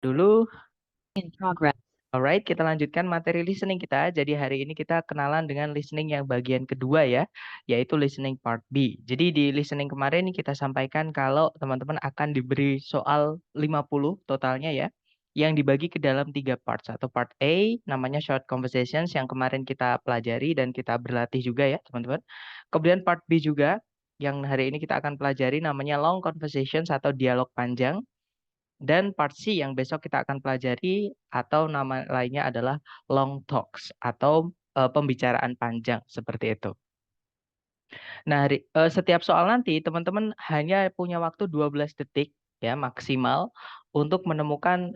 dulu. In progress. Alright, kita lanjutkan materi listening kita. Jadi hari ini kita kenalan dengan listening yang bagian kedua ya, yaitu listening part B. Jadi di listening kemarin kita sampaikan kalau teman-teman akan diberi soal 50 totalnya ya, yang dibagi ke dalam 3 part. Satu part A namanya short conversations yang kemarin kita pelajari dan kita berlatih juga ya teman-teman. Kemudian part B juga yang hari ini kita akan pelajari namanya long conversations atau dialog panjang. Dan part C yang besok kita akan pelajari atau nama lainnya adalah long talks atau pembicaraan panjang seperti itu. Nah, setiap soal nanti teman-teman hanya punya waktu 12 detik ya maksimal untuk menemukan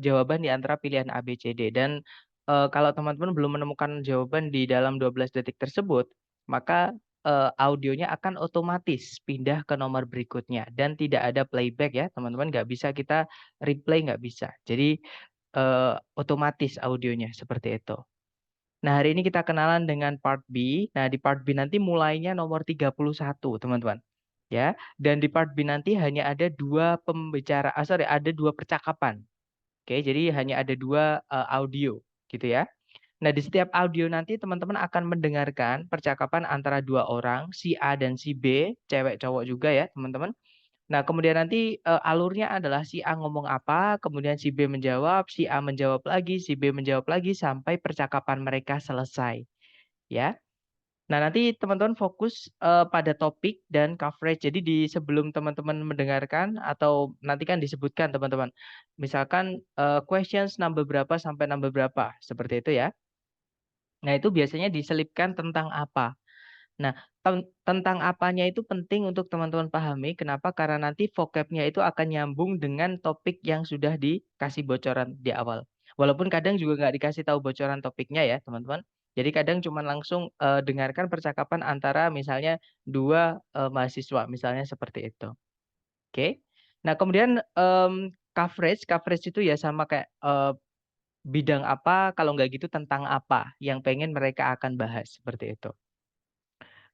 jawaban di antara pilihan A, B, C, D. Dan kalau teman-teman belum menemukan jawaban di dalam 12 detik tersebut, maka audionya akan otomatis pindah ke nomor berikutnya dan tidak ada playback ya teman-teman, nggak bisa kita replay, nggak bisa. Jadi otomatis audionya seperti itu. Nah, hari ini kita kenalan dengan part B. Nah, di part B nanti mulainya nomor 31, teman-teman. Ya, dan di part B nanti hanya ada ada dua percakapan. Oke, jadi hanya ada dua audio, gitu ya. Nah, di setiap audio nanti teman-teman akan mendengarkan percakapan antara dua orang, si A dan si B, cewek cowok juga ya, teman-teman. Nah, kemudian nanti alurnya adalah si A ngomong apa, kemudian si B menjawab, si A menjawab lagi, si B menjawab lagi sampai percakapan mereka selesai, ya. Nah, nanti teman-teman fokus pada topik dan coverage. Jadi di sebelum teman-teman mendengarkan atau nanti kan disebutkan teman-teman, misalkan questions number berapa sampai number berapa, seperti itu ya. Nah, itu biasanya diselipkan tentang apa. Nah, tentang apanya itu penting untuk teman-teman pahami. Kenapa? Karena nanti vocabnya itu akan nyambung dengan topik yang sudah dikasih bocoran di awal. Walaupun kadang juga nggak dikasih tahu bocoran topiknya ya, teman-teman. Jadi kadang cuma langsung dengarkan percakapan antara misalnya dua mahasiswa, misalnya seperti itu. Oke. Nah, kemudian coverage itu ya sama kayak bidang apa, kalau nggak gitu tentang apa yang pengen mereka akan bahas, seperti itu.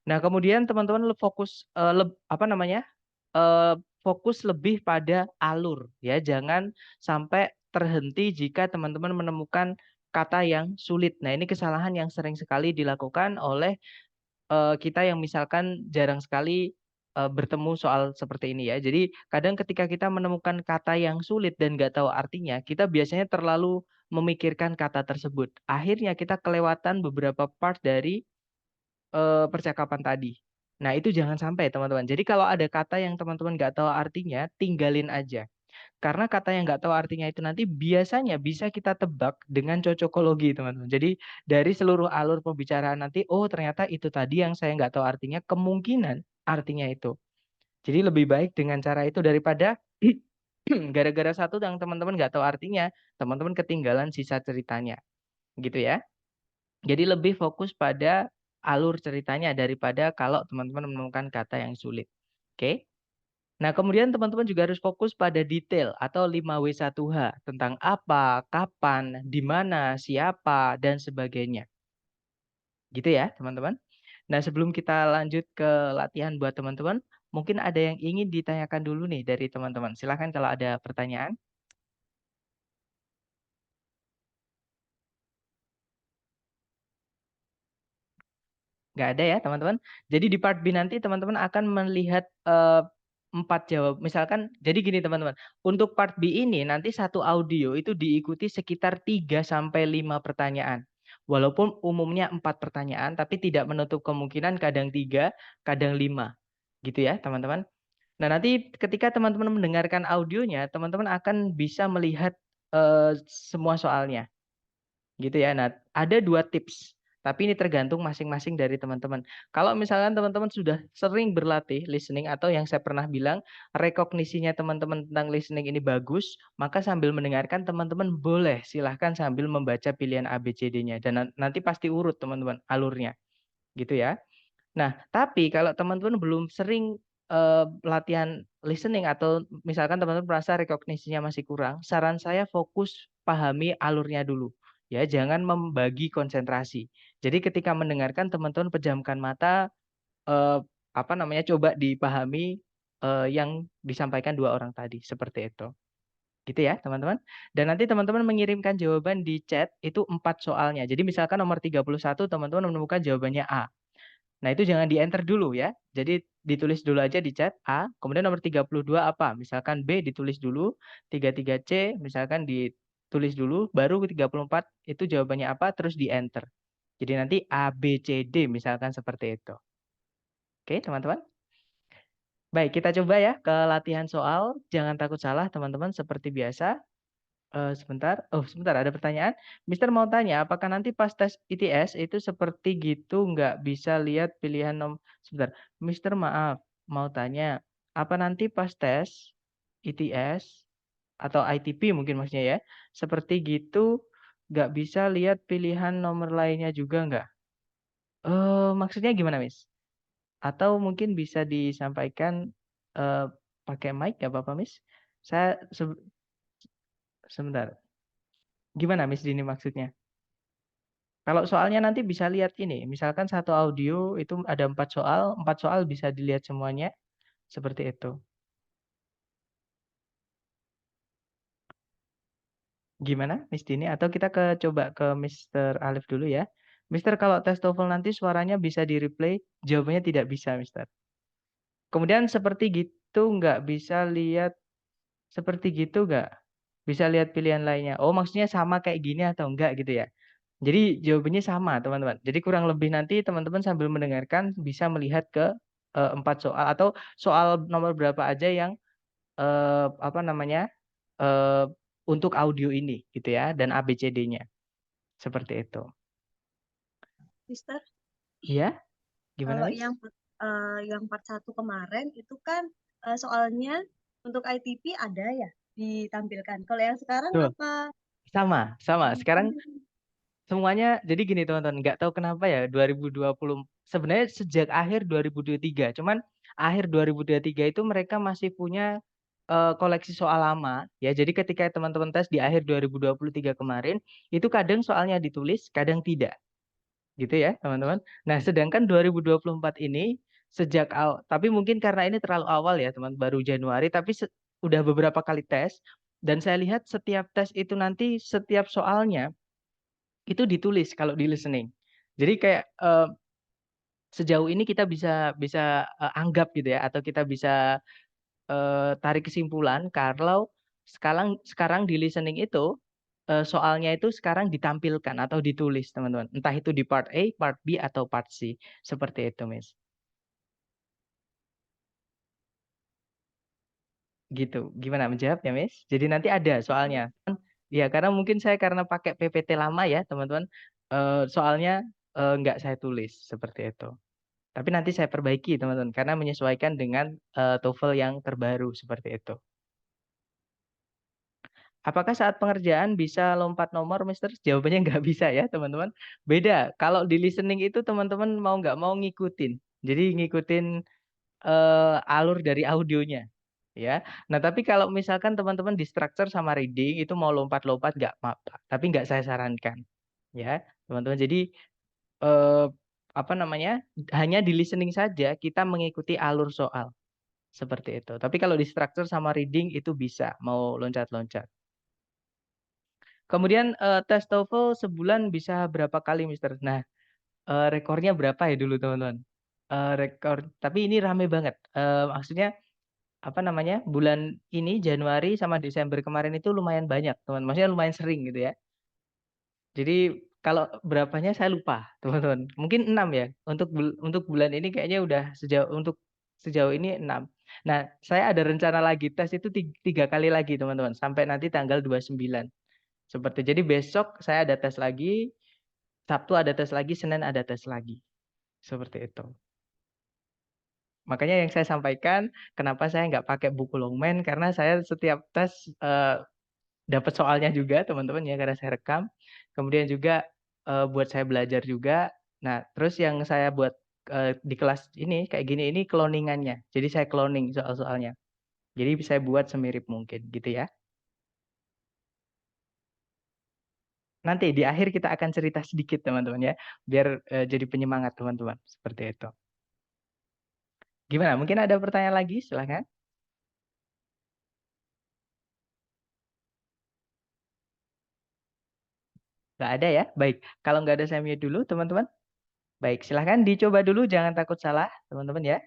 Nah, kemudian teman-teman fokus apa namanya? Fokus lebih pada alur ya, jangan sampai terhenti jika teman-teman menemukan kata yang sulit. Nah, ini kesalahan yang sering sekali dilakukan oleh kita yang misalkan jarang sekali bertemu soal seperti ini ya. Jadi kadang ketika kita menemukan kata yang sulit dan nggak tahu artinya, kita biasanya terlalu memikirkan kata tersebut. Akhirnya kita kelewatan beberapa part dari percakapan tadi. Nah, itu jangan sampai teman-teman. Jadi kalau ada kata yang teman-teman nggak tahu artinya, tinggalin aja. Karena kata yang nggak tahu artinya itu nanti biasanya bisa kita tebak dengan cocokologi, teman-teman. Jadi dari seluruh alur pembicaraan nanti, oh ternyata itu tadi yang saya nggak tahu artinya, kemungkinan artinya itu. Jadi lebih baik dengan cara itu daripada gara-gara satu yang teman-teman nggak tahu artinya, teman-teman ketinggalan sisa ceritanya. Gitu ya. Jadi lebih fokus pada alur ceritanya daripada kalau teman-teman menemukan kata yang sulit. Oke. Nah, kemudian teman-teman juga harus fokus pada detail atau 5W1H tentang apa, kapan, di mana, siapa, dan sebagainya. Gitu ya, teman-teman. Nah, sebelum kita lanjut ke latihan buat teman-teman, mungkin ada yang ingin ditanyakan dulu nih dari teman-teman. Silahkan kalau ada pertanyaan. Nggak ada ya, teman-teman. Jadi di part B nanti teman-teman akan melihat 4 jawab. Misalkan, jadi gini teman-teman. Untuk part B ini nanti satu audio itu diikuti sekitar 3 sampai 5 pertanyaan. Walaupun umumnya 4 pertanyaan, tapi tidak menutup kemungkinan kadang 3, kadang 5. Gitu ya, teman-teman. Nah, nanti ketika teman-teman mendengarkan audionya, teman-teman akan bisa melihat semua soalnya. Gitu ya. Nah, ada 2 tips, tapi ini tergantung masing-masing dari teman-teman. Kalau misalkan teman-teman sudah sering berlatih listening atau yang saya pernah bilang, rekognisinya teman-teman tentang listening ini bagus, maka sambil mendengarkan teman-teman boleh silahkan sambil membaca pilihan A, B, C, D-nya. Dan nanti pasti urut teman-teman alurnya. Gitu ya. Nah, tapi kalau teman-teman belum sering latihan listening atau misalkan teman-teman merasa rekognisinya masih kurang, saran saya fokus pahami alurnya dulu. Ya, jangan membagi konsentrasi. Jadi ketika mendengarkan teman-teman pejamkan mata, eh, apa namanya, coba dipahami yang disampaikan dua orang tadi, seperti itu. Gitu ya, teman-teman. Dan nanti teman-teman mengirimkan jawaban di chat itu 4 soalnya. Jadi misalkan nomor 31 teman-teman menemukan jawabannya A. Nah, itu jangan di-enter dulu ya. Jadi ditulis dulu aja di chat A, kemudian nomor 32 apa? Misalkan B ditulis dulu, 33C misalkan ditulis dulu, baru 34 itu jawabannya apa, terus di-enter. Jadi nanti A, B, C, D misalkan seperti itu. Oke, teman-teman? Baik, kita coba ya ke latihan soal. Jangan takut salah, teman-teman, seperti biasa. Sebentar. Oh, sebentar, ada pertanyaan. Mister mau tanya, apakah nanti pas tes ITS itu seperti gitu nggak bisa lihat pilihan sebentar. Mister maaf, mau tanya, apa nanti pas tes ITS atau ITP mungkin maksudnya ya, seperti gitu nggak bisa lihat pilihan nomor lainnya juga nggak? Maksudnya gimana, Miss? Atau mungkin bisa disampaikan eh, pakai mic nggak apa-apa, Miss? Saya sebentar. Gimana, Miss Dini maksudnya? Kalau soalnya nanti bisa lihat ini, misalkan satu audio itu ada 4 soal bisa dilihat semuanya, seperti itu. Gimana, Miss Dini? Atau kita coba ke Mr. Alif dulu ya. Mister, kalau tes TOEFL nanti suaranya bisa di-replay, jawabannya tidak bisa, Mister. Kemudian seperti gitu nggak bisa lihat, seperti gitu nggak bisa lihat pilihan lainnya. Oh, maksudnya sama kayak gini atau enggak gitu ya? Jadi jawabannya sama, teman-teman. Jadi kurang lebih nanti teman-teman sambil mendengarkan bisa melihat ke 4 soal atau soal nomor berapa aja yang apa namanya eh, untuk audio ini gitu ya dan ABCD-nya seperti itu. Mister, Iya, gimana kalau Miss? yang part 1 kemarin itu kan soalnya untuk ITP ada ya ditampilkan. Kalau yang sekarang Tuh, apa? sama, sama. Sekarang semuanya jadi gini teman-teman, nggak tahu kenapa ya 2020 sebenarnya sejak akhir 2023, cuman akhir 2023 itu mereka masih punya koleksi soal lama ya. Jadi ketika teman-teman tes di akhir 2023 kemarin, itu kadang soalnya ditulis, kadang tidak. Gitu ya, teman-teman. Nah, sedangkan 2024 ini tapi mungkin karena ini terlalu awal ya, teman, baru Januari, tapi udah beberapa kali tes dan saya lihat setiap tes itu nanti setiap soalnya itu ditulis kalau di listening. Jadi kayak sejauh ini kita bisa bisa anggap gitu ya atau kita bisa tarik kesimpulan kalau sekarang sekarang di listening itu soalnya itu sekarang ditampilkan atau ditulis teman-teman. Entah itu di part A, part B atau part C. Seperti itu, Miss. Gitu. Gimana menjawab ya, Miss? Jadi nanti ada soalnya. Ya, karena mungkin saya karena pakai PPT lama ya, teman-teman. Soalnya nggak saya tulis seperti itu. Tapi nanti saya perbaiki, teman-teman, karena menyesuaikan dengan TOEFL yang terbaru seperti itu. Apakah saat pengerjaan bisa lompat nomor, Mister? Jawabannya nggak bisa ya, teman-teman. Beda. Kalau di listening itu teman-teman mau nggak mau ngikutin. Jadi ngikutin alur dari audionya. Ya. Nah, tapi kalau misalkan teman-teman di structure sama reading itu mau lompat-lompat nggak apa-apa. Tapi nggak saya sarankan. Ya, teman-teman. Jadi eh, apa namanya? Hanya di listening saja kita mengikuti alur soal. Seperti itu. Tapi kalau di structure sama reading itu bisa mau loncat-loncat. Kemudian tes TOEFL sebulan bisa berapa kali, Mister? Nah, rekornya berapa ya dulu, teman-teman? Rekor, tapi ini rame banget. Maksudnya apa namanya? Bulan ini Januari sama Desember kemarin itu lumayan banyak, teman. Maksudnya lumayan sering gitu ya. Jadi kalau berapanya saya lupa, teman-teman. Mungkin 6 ya. Untuk bulan ini kayaknya udah sejauh ini 6. Nah, saya ada rencana lagi tes itu 3 kali lagi, teman-teman, sampai nanti tanggal 29. Seperti jadi besok saya ada tes lagi, Sabtu ada tes lagi, Senin ada tes lagi. Seperti itu. Makanya yang saya sampaikan, kenapa saya nggak pakai buku longman, karena saya setiap tes dapat soalnya juga, teman-teman ya, karena saya rekam. Kemudian juga buat saya belajar juga. Nah, terus yang saya buat di kelas ini, kayak gini, ini cloningannya. Jadi saya cloning soal-soalnya. Jadi saya buat semirip mungkin, gitu ya. Nanti di akhir kita akan cerita sedikit, teman-teman ya. Biar jadi penyemangat, teman-teman. Seperti itu. Gimana? Mungkin ada pertanyaan lagi? Silahkan. Nggak ada ya? Baik. Kalau nggak ada saya mute dulu, teman-teman. Baik, silahkan dicoba dulu, jangan takut salah, teman-teman ya.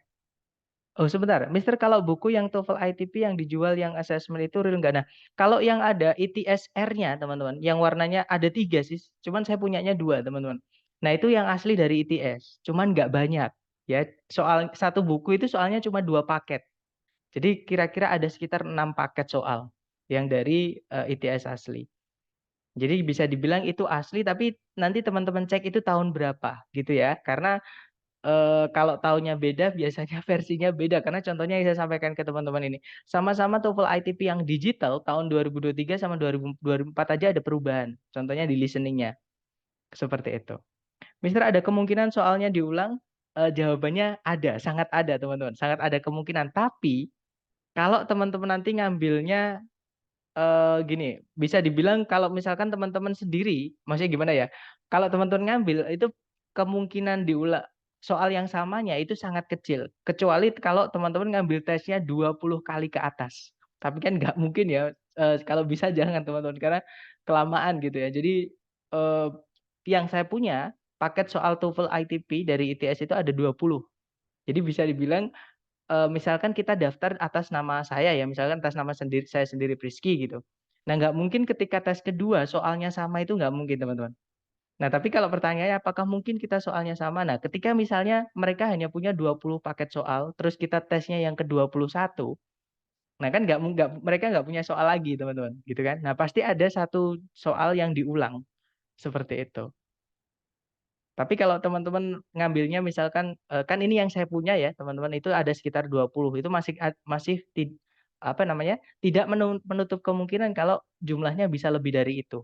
Oh sebentar, Mister, kalau buku yang TOEFL ITP yang dijual yang assessment itu real nggak? Nah, kalau yang ada ITSR-nya teman-teman, yang warnanya ada 3 sih, cuman saya punyanya 2 teman-teman. Nah itu yang asli dari ITS, cuman nggak banyak. Ya, soal satu buku itu soalnya cuma 2 paket. Jadi kira-kira ada sekitar 6 paket soal yang dari ITS asli. Jadi bisa dibilang itu asli, tapi nanti teman-teman cek itu tahun berapa gitu ya. Karena kalau tahunnya beda biasanya versinya beda, karena contohnya yang saya sampaikan ke teman-teman ini, sama-sama TOEFL ITP yang digital tahun 2023 sama 2004 aja ada perubahan, contohnya di listening-nya, seperti itu. Mister, ada kemungkinan soalnya diulang? Jawabannya ada, sangat ada teman-teman, sangat ada kemungkinan. Tapi kalau teman-teman nanti ngambilnya gini, bisa dibilang kalau misalkan teman-teman sendiri, maksudnya gimana ya? Kalau teman-teman ngambil itu kemungkinan diulang soal yang samanya itu sangat kecil. Kecuali kalau teman-teman ngambil tesnya 20 kali ke atas. Tapi kan nggak mungkin ya, kalau bisa jangan teman-teman karena kelamaan gitu ya. Jadi eh, yang saya punya paket soal TOEFL ITP dari ITS itu ada 20. Jadi bisa dibilang misalkan kita daftar atas nama saya ya, misalkan atas nama sendiri saya sendiri Priski gitu. Nah, nggak mungkin ketika tes kedua soalnya sama itu nggak mungkin teman-teman. Nah, tapi kalau pertanyaannya apakah mungkin kita soalnya sama? Nah, ketika misalnya mereka hanya punya 20 paket soal, terus kita tesnya yang ke-21, nah kan mereka nggak punya soal lagi teman-teman, gitu kan? Nah, pasti ada satu soal yang diulang seperti itu. Tapi kalau teman-teman ngambilnya misalkan kan ini yang saya punya ya, teman-teman itu ada sekitar 20. Itu masih apa namanya? Tidak menutup kemungkinan kalau jumlahnya bisa lebih dari itu.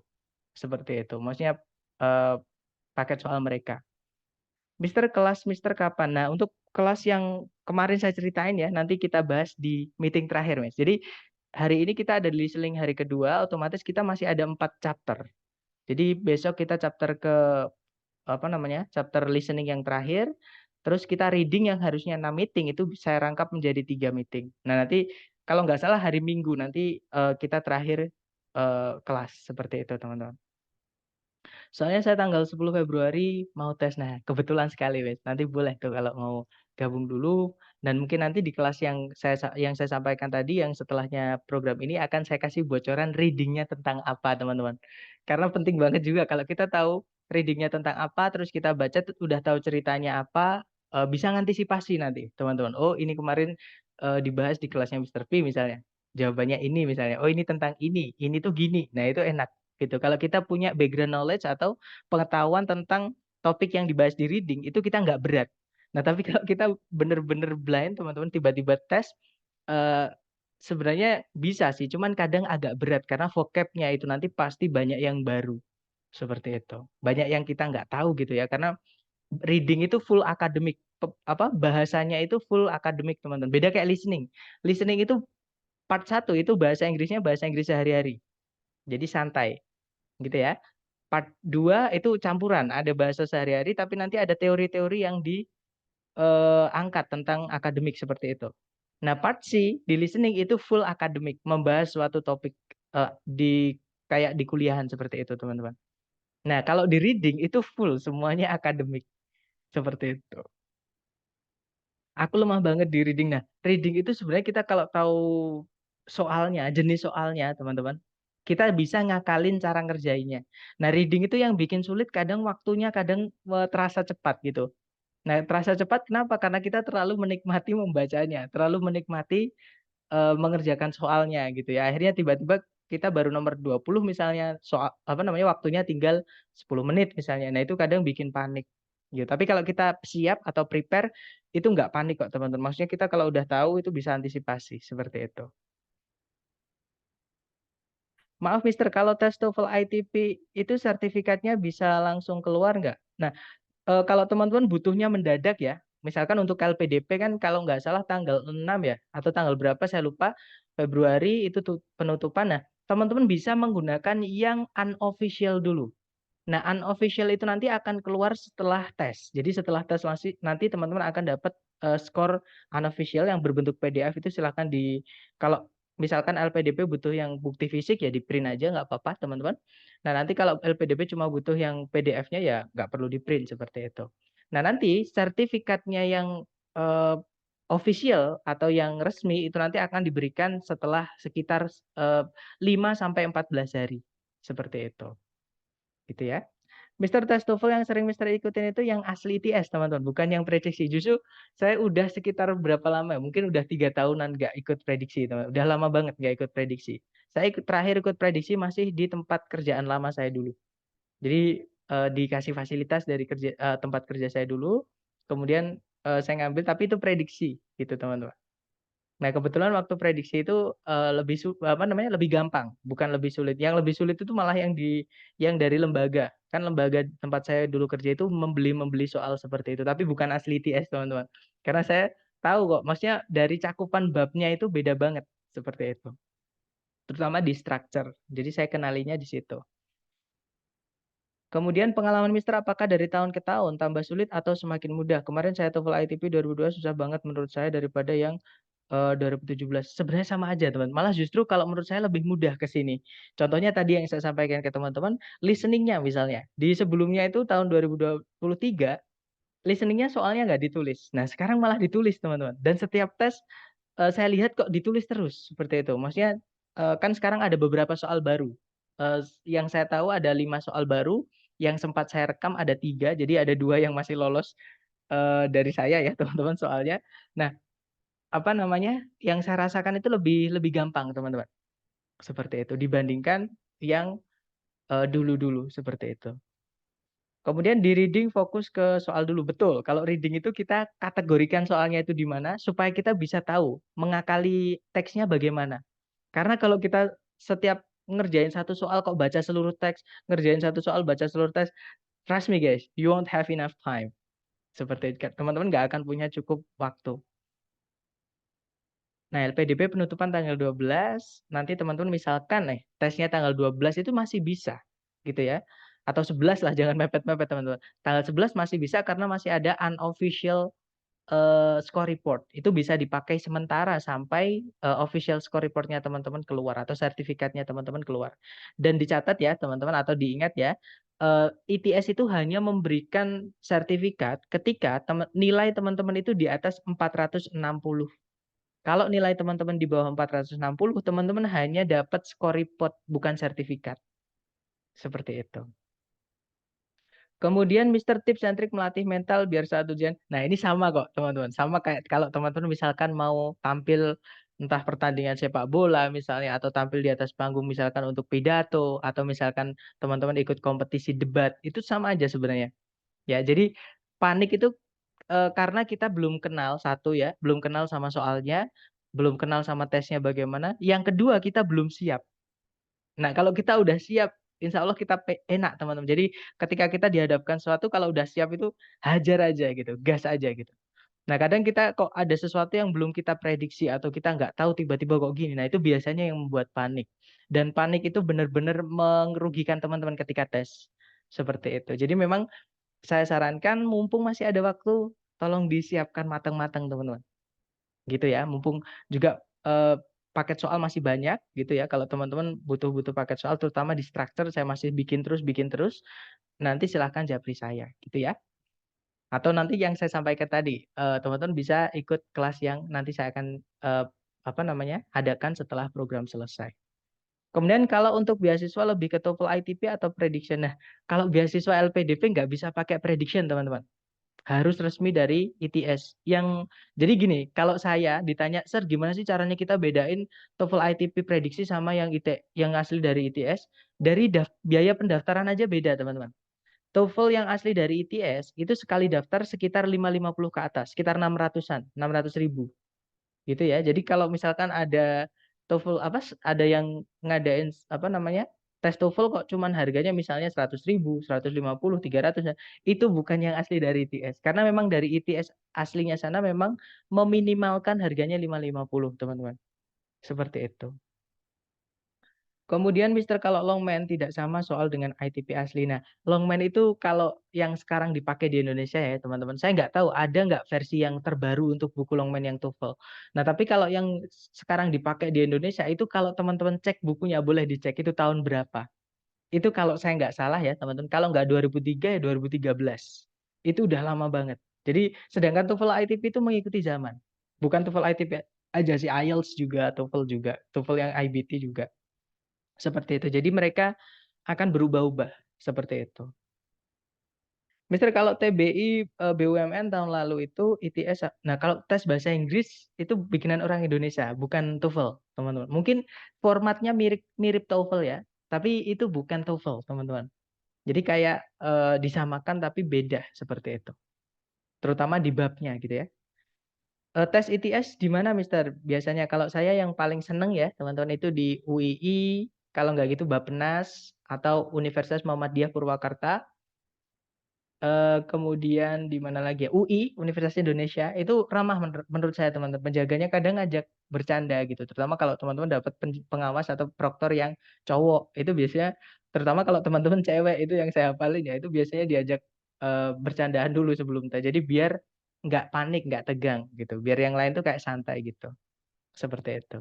Seperti itu. Maksudnya eh, paket soal mereka. Mister kapan? Nah, untuk kelas yang kemarin saya ceritain ya, nanti kita bahas di meeting terakhir, Mas. Jadi hari ini kita ada di listening hari kedua, otomatis kita masih ada 4 chapter. Jadi besok kita chapter ke apa namanya, chapter listening yang terakhir, terus kita reading yang harusnya 6 meeting itu saya rangkap menjadi 3 meeting. Nah nanti kalau nggak salah hari Minggu nanti kita terakhir kelas seperti itu teman-teman. Soalnya saya tanggal 10 Februari mau tes. Nah, kebetulan sekali, Wes. Nanti boleh tuh kalau mau gabung dulu dan mungkin nanti di kelas yang saya sampaikan tadi yang setelahnya program ini akan saya kasih bocoran readingnya tentang apa, teman-teman. Karena penting banget juga kalau kita tahu readingnya tentang apa, terus kita baca udah tahu ceritanya apa, bisa ngantisipasi nanti, teman-teman. Oh, ini kemarin dibahas di kelasnya Mister P misalnya. Jawabannya ini misalnya. Oh, ini tentang ini tuh gini. Nah, itu enak gitu. Kalau kita punya background knowledge atau pengetahuan tentang topik yang dibahas di reading itu kita nggak berat. Nah, tapi kalau kita bener-bener blind, teman-teman tiba-tiba tes, eh, sebenarnya bisa sih, cuman kadang agak berat karena vocabnya itu nanti pasti banyak yang baru seperti itu. Banyak yang kita nggak tahu gitu ya, karena reading itu full akademik. Apa bahasanya itu full akademik teman-teman. Beda kayak listening. Listening itu part 1 itu bahasa Inggris sehari-hari. Jadi santai gitu ya. Part 2 itu campuran, ada bahasa sehari-hari tapi nanti ada teori-teori yang diangkat tentang akademik seperti itu. Nah, part C di listening itu full akademik, membahas suatu topik di kayak di kuliahan seperti itu, teman-teman. Nah, kalau di reading itu full semuanya akademik seperti itu. Aku lemah banget di reading. Nah, reading itu sebenarnya kita kalau tahu soalnya, jenis soalnya, teman-teman, kita bisa ngakalin cara ngerjainnya. Nah, reading itu yang bikin sulit kadang waktunya kadang terasa cepat gitu. Nah, terasa cepat kenapa? Karena kita terlalu menikmati membacanya, terlalu menikmati mengerjakan soalnya gitu ya. Akhirnya tiba-tiba kita baru nomor 20 misalnya soal apa namanya waktunya tinggal 10 menit misalnya. Nah, itu kadang bikin panik. Gitu. Tapi kalau kita siap atau prepare itu nggak panik kok teman-teman. Maksudnya kita kalau udah tahu itu bisa antisipasi seperti itu. Maaf Mister, kalau tes TOEFL ITP itu sertifikatnya bisa langsung keluar nggak? Nah, kalau teman-teman butuhnya mendadak ya, misalkan untuk LPDP kan kalau nggak salah tanggal 6 ya, atau tanggal berapa saya lupa, Februari itu tuh penutupan. Nah, teman-teman bisa menggunakan yang unofficial dulu. Nah, unofficial itu nanti akan keluar setelah tes. Jadi setelah tes nanti teman-teman akan dapat skor unofficial yang berbentuk PDF itu silahkan kalau misalkan LPDP butuh yang bukti fisik ya di-print aja nggak apa-apa teman-teman. Nah nanti kalau LPDP cuma butuh yang PDF-nya ya nggak perlu di-print seperti itu. Nah nanti sertifikatnya yang eh, official atau yang resmi itu nanti akan diberikan setelah sekitar 5 sampai 14 hari seperti itu. Gitu ya. Mister Tes TOEFL yang sering Mister ikutin itu yang asli ITS teman-teman, bukan yang prediksi. Justru saya udah sekitar berapa lama, mungkin udah 3 tahunan nggak ikut prediksi teman. Udah lama banget nggak ikut prediksi. Saya terakhir ikut prediksi masih di tempat kerjaan lama saya dulu. Jadi dikasih fasilitas dari tempat kerja saya dulu, kemudian saya ngambil, tapi itu prediksi gitu teman-teman. Nah, kebetulan waktu prediksi itu lebih gampang, bukan lebih sulit. Yang lebih sulit itu malah yang dari lembaga. Kan lembaga tempat saya dulu kerja itu membeli soal seperti itu, tapi bukan asli ITS, teman-teman. Karena saya tahu kok, maksudnya dari cakupan babnya itu beda banget seperti itu. Terutama di structure. Jadi saya kenalinya di situ. Kemudian pengalaman Mister apakah dari tahun ke tahun tambah sulit atau semakin mudah? Kemarin saya TOEFL ITP 2002 susah banget menurut saya daripada yang 2017. Sebenarnya sama aja, teman. Malah justru kalau menurut saya lebih mudah ke sini. Contohnya tadi yang saya sampaikan ke teman-teman, listeningnya misalnya. Di sebelumnya itu tahun 2023, listeningnya soalnya nggak ditulis. Nah, sekarang malah ditulis, teman-teman. Dan setiap tes saya lihat kok ditulis terus seperti itu. Maksudnya kan sekarang ada beberapa soal baru. Yang saya tahu ada 5 soal baru, yang sempat saya rekam ada 3, jadi ada 2 yang masih lolos dari saya ya teman-teman soalnya. Nah, apa namanya, yang saya rasakan itu lebih lebih gampang teman-teman, seperti itu dibandingkan yang dulu-dulu seperti itu. Kemudian di reading fokus ke soal dulu, betul. Kalau reading itu kita kategorikan soalnya itu di mana supaya kita bisa tahu mengakali teksnya bagaimana. Karena kalau kita setiap ngerjain satu soal kok baca seluruh teks, ngerjain satu soal baca seluruh teks, trust me guys, you won't have enough time. Seperti itu. Teman-teman nggak akan punya cukup waktu. Nah, LPDP penutupan tanggal 12, nanti teman-teman misalkan tesnya tanggal 12 itu masih bisa gitu ya. Atau 11 lah, jangan mepet-mepet teman-teman. Tanggal 11 masih bisa karena masih ada unofficial score report. Itu bisa dipakai sementara sampai official score report-nya teman-teman keluar atau sertifikatnya teman-teman keluar. Dan dicatat ya teman-teman atau diingat ya, ITS itu hanya memberikan sertifikat ketika nilai teman-teman itu di atas 460. Kalau nilai teman-teman di bawah 460, teman-teman hanya dapat skor report, bukan sertifikat. Seperti itu. Kemudian Mister Tips and Trick melatih mental biar saat ujian. Nah, ini sama kok, teman-teman. Sama kayak kalau teman-teman misalkan mau tampil entah pertandingan sepak bola misalnya atau tampil di atas panggung misalkan untuk pidato atau misalkan teman-teman ikut kompetisi debat, itu sama aja sebenarnya. Ya, jadi panik itu karena kita belum kenal satu ya, belum kenal sama soalnya, belum kenal sama tesnya bagaimana. Yang kedua kita belum siap. Nah kalau kita udah siap, insya Allah kita enak teman-teman. Jadi ketika kita dihadapkan sesuatu, kalau udah siap itu hajar aja gitu, gas aja gitu. Nah kadang kita kok ada sesuatu yang belum kita prediksi atau kita nggak tahu tiba-tiba kok gini. Nah itu biasanya yang membuat panik. Dan panik itu benar-benar merugikan teman-teman ketika tes. Seperti itu. Jadi memang saya sarankan mumpung masih ada waktu, tolong disiapkan matang-matang teman-teman. Gitu ya, mumpung juga paket soal masih banyak gitu ya. Kalau teman-teman butuh paket soal terutama di structure saya masih bikin terus, nanti silahkan japri saya gitu ya. Atau nanti yang saya sampaikan tadi, teman-teman bisa ikut kelas yang nanti saya akan apa namanya, adakan setelah program selesai. Kemudian kalau untuk beasiswa lebih ke TOEFL ITP atau prediction. Nah, kalau beasiswa LPDP nggak bisa pakai prediction teman-teman. Harus resmi dari ITS. Jadi gini, kalau saya ditanya, "Sir, gimana sih caranya kita bedain TOEFL ITP prediksi sama yang asli dari ITS?" Dari biaya pendaftaran aja beda, teman-teman. TOEFL yang asli dari ITS itu sekali daftar sekitar 550 ke atas, sekitar 600-an, 600.000 gitu ya. Jadi kalau misalkan ada TOEFL ada yang ngadain apa namanya? Tes TOEFL kok cuman harganya misalnya 100.000, 150, 300 ya, itu bukan yang asli dari ITS. Karena memang dari ITS aslinya sana memang meminimalkan harganya 550, teman-teman. Seperti itu. Kemudian Mister kalau longman tidak sama soal dengan ITP asli. Nah, longman itu kalau yang sekarang dipakai di Indonesia ya teman-teman, saya nggak tahu ada nggak versi yang terbaru untuk buku longman yang TOEFL. Nah, tapi kalau yang sekarang dipakai di Indonesia itu kalau teman-teman cek bukunya boleh dicek itu tahun berapa. Itu kalau saya nggak salah ya teman-teman, kalau nggak 2003 ya 2013. Itu udah lama banget. Jadi sedangkan TOEFL ITP itu mengikuti zaman. Bukan TOEFL ITP aja sih, IELTS juga, TOEFL juga, TOEFL yang IBT juga. Seperti itu. Jadi mereka akan berubah-ubah seperti itu. Mister kalau TBI BUMN tahun lalu itu ITS. Nah, kalau tes bahasa Inggris itu bikinan orang Indonesia, bukan TOEFL, teman-teman. Mungkin formatnya mirip TOEFL ya, tapi itu bukan TOEFL, teman-teman. Jadi kayak disamakan tapi beda seperti itu. Terutama di babnya gitu ya. Tes ITS di mana, Mister? Biasanya kalau saya yang paling seneng ya, teman-teman itu di UII, kalau nggak gitu Bappenas atau Universitas Muhammadiyah Purwakarta. Kemudian di mana lagi ya? UI, Universitas Indonesia itu ramah menurut saya teman-teman. Penjaganya kadang ngajak bercanda gitu. Terutama kalau teman-teman dapat pengawas atau proktor yang cowok. Itu biasanya terutama kalau teman-teman cewek itu yang saya hafalin ya itu biasanya diajak bercandaan dulu sebelum tes. Jadi biar nggak panik, nggak tegang gitu. Biar yang lain tuh kayak santai gitu. Seperti itu.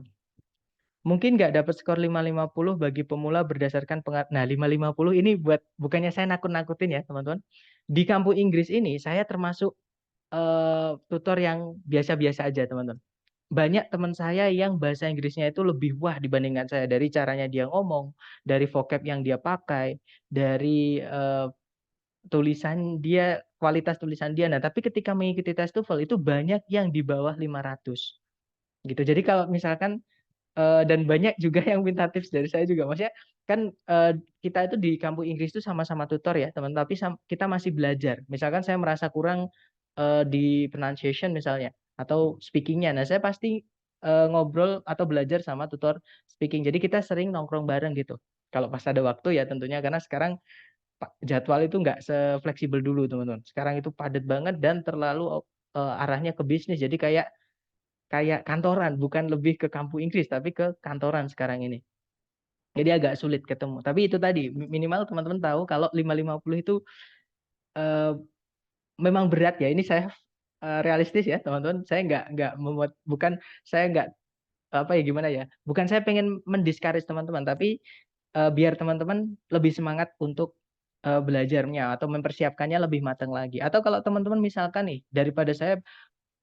Mungkin nggak dapat skor 550 bagi pemula berdasarkan Nah, 550 ini bukannya saya nakut-nakutin ya, teman-teman. Di kampus Inggris ini saya termasuk tutor yang biasa-biasa aja, teman-teman. Banyak teman saya yang bahasa Inggrisnya itu lebih wah dibandingkan saya dari caranya dia ngomong, dari vocab yang dia pakai, dari tulisan dia, kualitas tulisan dia. Nah, tapi ketika mengikuti tes TOEFL itu banyak yang di bawah 500 gitu. Jadi kalau misalkan dan banyak juga yang minta tips dari saya juga. Maksudnya kan kita itu di kampus Inggris itu sama-sama tutor ya teman, tapi kita masih belajar. Misalkan saya merasa kurang di pronunciation misalnya atau speakingnya, nah saya pasti ngobrol atau belajar sama tutor speaking. Jadi kita sering nongkrong bareng gitu. Kalau pas ada waktu ya tentunya karena sekarang jadwal itu nggak sefleksibel dulu teman-teman. Sekarang itu padat banget dan terlalu arahnya ke bisnis. Jadi kayak kayak kantoran, bukan lebih ke kampus Inggris, tapi ke kantoran sekarang ini. Jadi agak sulit ketemu. Tapi itu tadi, minimal teman-teman tahu kalau 550 itu eh, memang berat ya. Ini saya realistis ya, teman-teman. Saya nggak membuat, bukan saya nggak apa ya gimana ya. Bukan saya pengen mendiscourage teman-teman, tapi biar teman-teman lebih semangat untuk belajarnya atau mempersiapkannya lebih matang lagi. Atau kalau teman-teman misalkan nih, daripada saya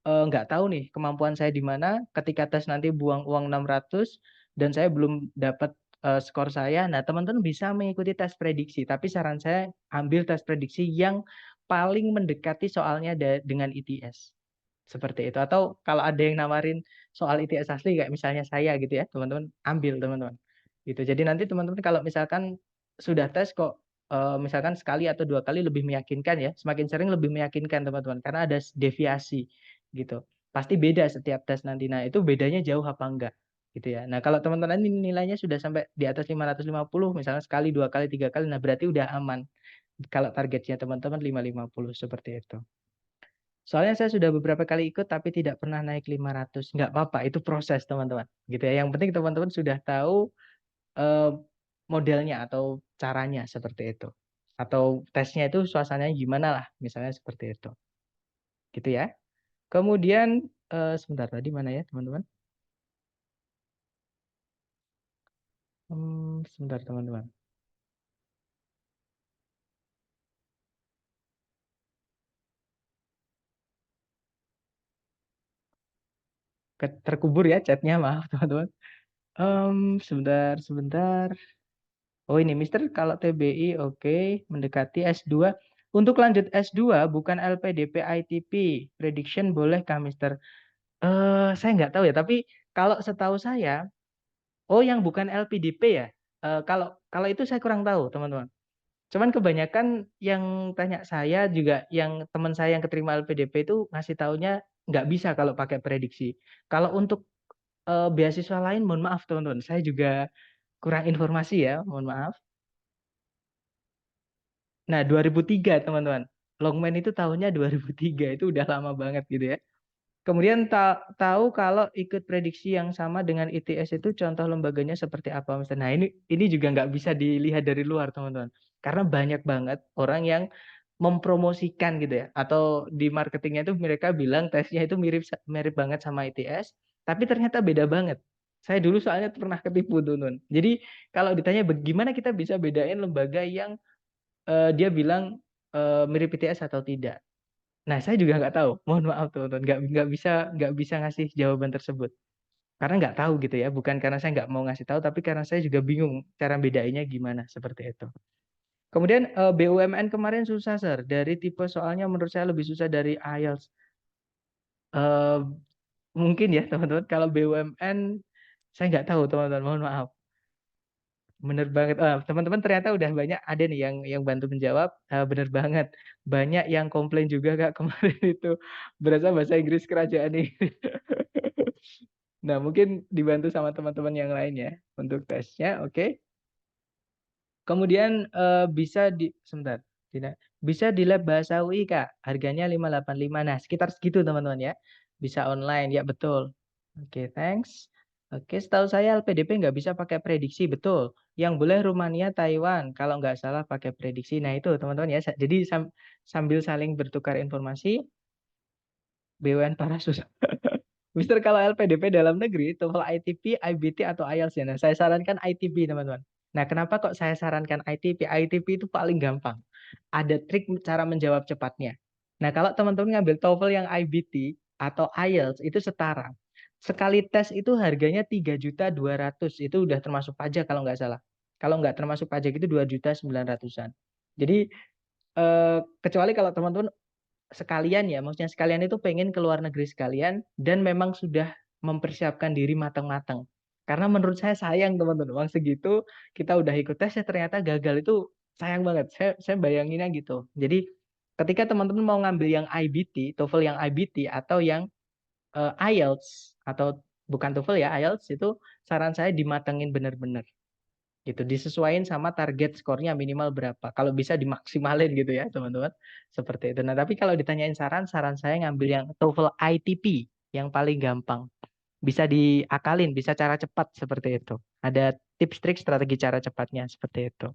nggak tahu nih kemampuan saya di mana ketika tes nanti buang uang 600 dan saya belum dapat skor saya. Nah, teman-teman bisa mengikuti tes prediksi, tapi saran saya ambil tes prediksi yang paling mendekati soalnya dengan ITS. Seperti itu. Atau kalau ada yang nawarin soal ITS asli kayak misalnya saya gitu ya, teman-teman ambil teman-teman. Gitu. Jadi nanti teman-teman kalau misalkan sudah tes kok misalkan sekali atau dua kali lebih meyakinkan ya, semakin sering lebih meyakinkan teman-teman karena ada deviasi gitu. Pasti beda setiap tes nanti. Nah, itu bedanya jauh apa enggak gitu ya. Nah, kalau teman-teman ini nilainya sudah sampai di atas 550 misalnya sekali, dua kali, tiga kali, nah berarti udah aman. Kalau targetnya teman-teman 550 seperti itu. Soalnya saya sudah beberapa kali ikut tapi tidak pernah naik 500. Nggak apa-apa, itu proses teman-teman. Gitu ya. Yang penting teman-teman sudah tahu eh, modelnya atau caranya seperti itu. Atau tesnya itu suasananya gimana lah, misalnya seperti itu. Gitu ya. Kemudian sebentar tadi mana ya teman-teman? Sebentar teman-teman. Terkubur ya chatnya, maaf teman-teman. Sebentar, sebentar. Oh ini Mister kalau TBI oke, mendekati S2. Untuk lanjut S2 bukan LPDP ITP. Prediction boleh kah Mister? Saya nggak tahu ya, tapi kalau setahu saya, oh yang bukan LPDP ya. Kalau kalau itu saya kurang tahu teman-teman. Cuman kebanyakan yang tanya saya juga, yang teman saya yang keterima LPDP itu ngasih taunya nggak bisa kalau pakai prediksi. Kalau untuk beasiswa lain, mohon maaf teman-teman, saya juga kurang informasi ya, mohon maaf. Nah, 2003 teman-teman. Longman itu tahunnya 2003, itu udah lama banget gitu ya. Kemudian tahu kalau ikut prediksi yang sama dengan ITS itu contoh lembaganya seperti apa, Mister. Nah, ini juga nggak bisa dilihat dari luar, teman-teman. Karena banyak banget orang yang mempromosikan gitu ya, atau di marketingnya itu mereka bilang tesnya itu mirip mirip banget sama ITS, tapi ternyata beda banget. Saya dulu soalnya pernah ketipu tuh, Nun. Jadi kalau ditanya bagaimana kita bisa bedain lembaga yang dia bilang mirip ITS atau tidak. Nah, saya juga nggak tahu. Mohon maaf teman-teman, nggak bisa ngasih jawaban tersebut. Karena nggak tahu gitu ya. Bukan karena saya nggak mau ngasih tahu, tapi karena saya juga bingung cara bedainnya gimana seperti itu. Kemudian BUMN kemarin susah, Sir. Dari tipe soalnya menurut saya lebih susah dari IELTS. Eh, mungkin ya teman-teman. Kalau BUMN saya nggak tahu teman-teman. Mohon maaf. Bener banget. Teman-teman ternyata udah banyak ada nih yang bantu menjawab. Bener banget. Banyak yang komplain juga Kak kemarin itu berasa bahasa Inggris kerajaan nih. Nah, mungkin dibantu sama teman-teman yang lain ya untuk tesnya. Oke. Kemudian bisa di sebentar. Tidak bisa di lab bahasa UI Kak. Harganya 585. Nah, sekitar segitu teman-teman ya. Bisa online. Ya, betul. Oke, thanks. Oke, setahu saya LPDP nggak bisa pakai prediksi, betul. Yang boleh Rumania, Taiwan, kalau nggak salah pakai prediksi. Nah itu teman-teman ya. Jadi sambil saling bertukar informasi, BUN para susah. Mister kalau LPDP dalam negeri, TOEFL ITP, IBT atau IELTS ya. Nah, saya sarankan ITP teman-teman. Nah, kenapa kok saya sarankan ITP? ITP itu paling gampang. Ada trik cara menjawab cepatnya. Nah, kalau teman-teman ngambil TOEFL yang IBT atau IELTS itu setara. Sekali tes itu harganya 3.200.000. Itu udah termasuk pajak kalau nggak salah. Kalau nggak termasuk pajak itu 2.900.000-an. Jadi kecuali kalau teman-teman sekalian ya, maksudnya sekalian itu pengen ke luar negeri sekalian dan memang sudah mempersiapkan diri matang-matang. Karena menurut saya sayang teman-teman, uang segitu kita udah ikut tes ya ternyata gagal itu sayang banget. Saya bayanginnya gitu. Jadi ketika teman-teman mau ngambil yang IBT, TOEFL yang IBT atau yang IELTS atau bukan TOEFL ya, IELTS itu saran saya dimatengin benar-benar gitu, disesuaikan sama target skornya minimal berapa, kalau bisa dimaksimalin gitu ya teman-teman, seperti itu. Nah tapi kalau ditanyain saran saya ngambil yang TOEFL ITP yang paling gampang, bisa diakalin, bisa cara cepat seperti itu, ada tips trik strategi cara cepatnya seperti itu.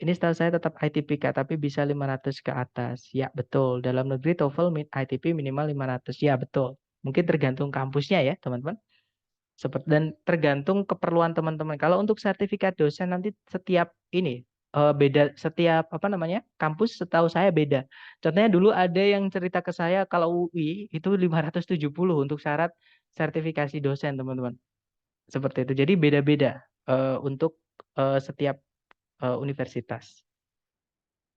Ini setahu saya tetap ITP Kak, tapi bisa 500 ke atas. Ya betul, dalam negeri TOEFL ITP minimal 500. Ya betul, mungkin tergantung kampusnya ya teman-teman. Seperti dan tergantung keperluan teman-teman. Kalau untuk sertifikat dosen nanti setiap ini beda, setiap apa namanya kampus setahu saya beda. Contohnya dulu ada yang cerita ke saya kalau UI itu 570 untuk syarat sertifikasi dosen teman-teman. Seperti itu. Jadi beda-beda untuk setiap universitas.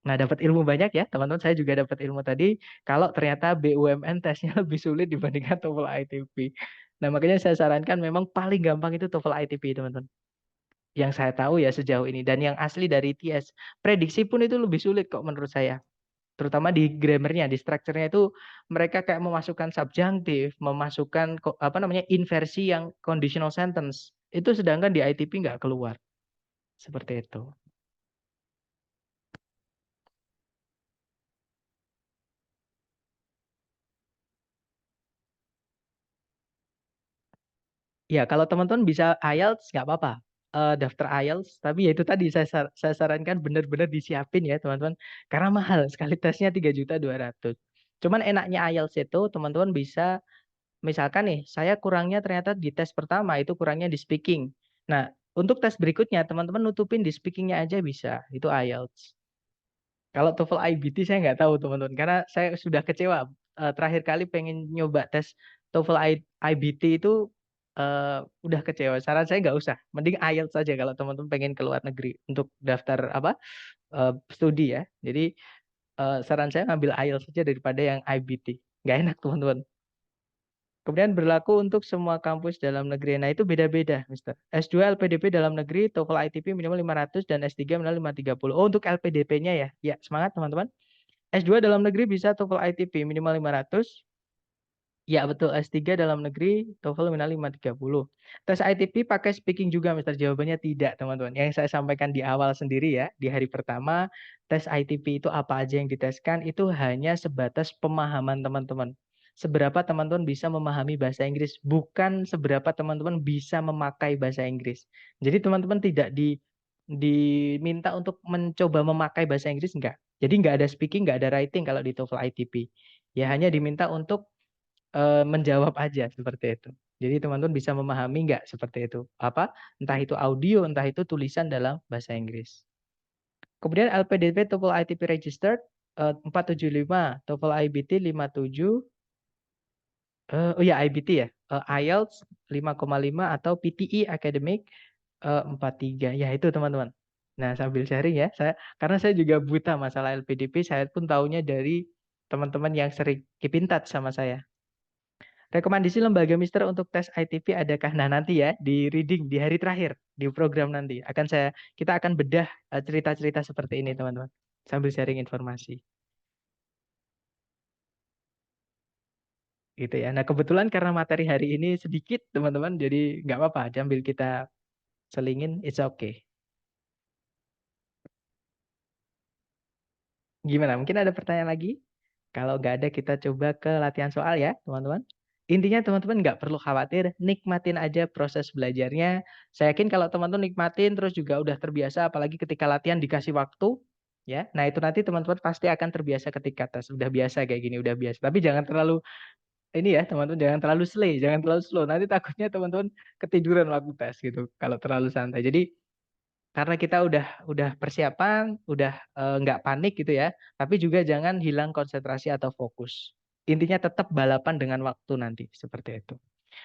Nah, dapat ilmu banyak ya, teman-teman. Saya juga dapat ilmu tadi kalau ternyata BUMN tesnya lebih sulit dibandingkan TOEFL ITP. Nah, makanya saya sarankan memang paling gampang itu TOEFL ITP, teman-teman. Yang saya tahu ya sejauh ini dan yang asli dari ITS. Prediksi pun itu lebih sulit kok menurut saya. Terutama di grammarnya, di strukturnya itu mereka kayak memasukkan subjunctive, memasukkan apa namanya inversi yang conditional sentence. Itu sedangkan di ITP nggak keluar. Seperti itu. Ya, kalau teman-teman bisa IELTS nggak apa-apa. Daftar IELTS, tapi ya itu tadi saya sarankan benar-benar disiapin ya teman-teman. Karena mahal, sekali tesnya 3.200.000. Cuman enaknya IELTS itu teman-teman bisa, misalkan nih, saya kurangnya ternyata di tes pertama itu kurangnya di speaking. Nah, untuk tes berikutnya teman-teman nutupin di speakingnya aja bisa, itu IELTS. Kalau TOEFL IBT saya nggak tahu teman-teman, karena saya sudah kecewa. Terakhir kali pengen nyoba tes TOEFL IBT itu udah kecewa. Saran saya nggak usah, mending IELTS saja kalau teman-teman pengen ke luar negeri untuk daftar apa studi ya. Jadi saran saya ngambil IELTS saja daripada yang IBT. Nggak enak teman-teman. Kemudian berlaku untuk semua kampus dalam negeri. Nah, itu beda-beda, Mister. S2 LPDP dalam negeri, TOEFL ITP minimal 500 dan S3 minimal 530. Oh, untuk LPDP-nya ya. Ya, semangat teman-teman. S2 dalam negeri bisa TOEFL ITP minimal 500. Ya, betul. S3 dalam negeri TOEFL minimal 530. Tes ITP pakai speaking juga, Mister. Jawabannya tidak, teman-teman. Yang saya sampaikan di awal sendiri ya, di hari pertama, tes ITP itu apa aja yang diteskan, itu hanya sebatas pemahaman teman-teman. seberapa teman-teman bisa memahami bahasa Inggris, bukan seberapa teman-teman bisa memakai bahasa Inggris. Jadi teman-teman tidak diminta untuk mencoba memakai bahasa Inggris, enggak. Jadi enggak ada speaking, enggak ada writing kalau di TOEFL ITP. Ya hanya diminta untuk menjawab aja seperti itu. Jadi teman-teman bisa memahami enggak seperti itu. Apa? Entah itu audio, entah itu tulisan dalam bahasa Inggris. Kemudian LPDP TOEFL ITP Registered 475, TOEFL IBT 57, oh ya IBT ya, IELTS 5,5 atau PTE Academic 43. Ya itu teman-teman. Nah sambil sharing ya, karena saya juga buta masalah LPDP, saya pun taunya dari teman-teman yang sering keep in touch sama saya. Rekomendasi lembaga Mister untuk tes ITP adakah? Nah nanti ya di reading di hari terakhir di program nanti kita akan bedah cerita-cerita seperti ini teman-teman sambil sharing informasi gitu ya. Nah kebetulan karena materi hari ini sedikit teman-teman jadi nggak apa-apa sambil kita selingin it's okay. Gimana? Mungkin ada pertanyaan lagi? Kalau nggak ada kita coba ke latihan soal ya teman-teman. Intinya teman-teman nggak perlu khawatir, nikmatin aja proses belajarnya. Saya yakin kalau teman-teman nikmatin terus juga udah terbiasa, apalagi ketika latihan dikasih waktu, ya. Nah itu nanti teman-teman pasti akan terbiasa ketika tes. Udah biasa kayak gini, udah biasa. Tapi jangan terlalu ini ya teman-teman, jangan terlalu jangan terlalu slow. Nanti takutnya teman-teman ketiduran waktu tes gitu. Kalau terlalu santai. Jadi karena kita udah persiapan, udah nggak panik gitu ya. Tapi juga jangan hilang konsentrasi atau fokus. Intinya tetap balapan dengan waktu nanti seperti itu.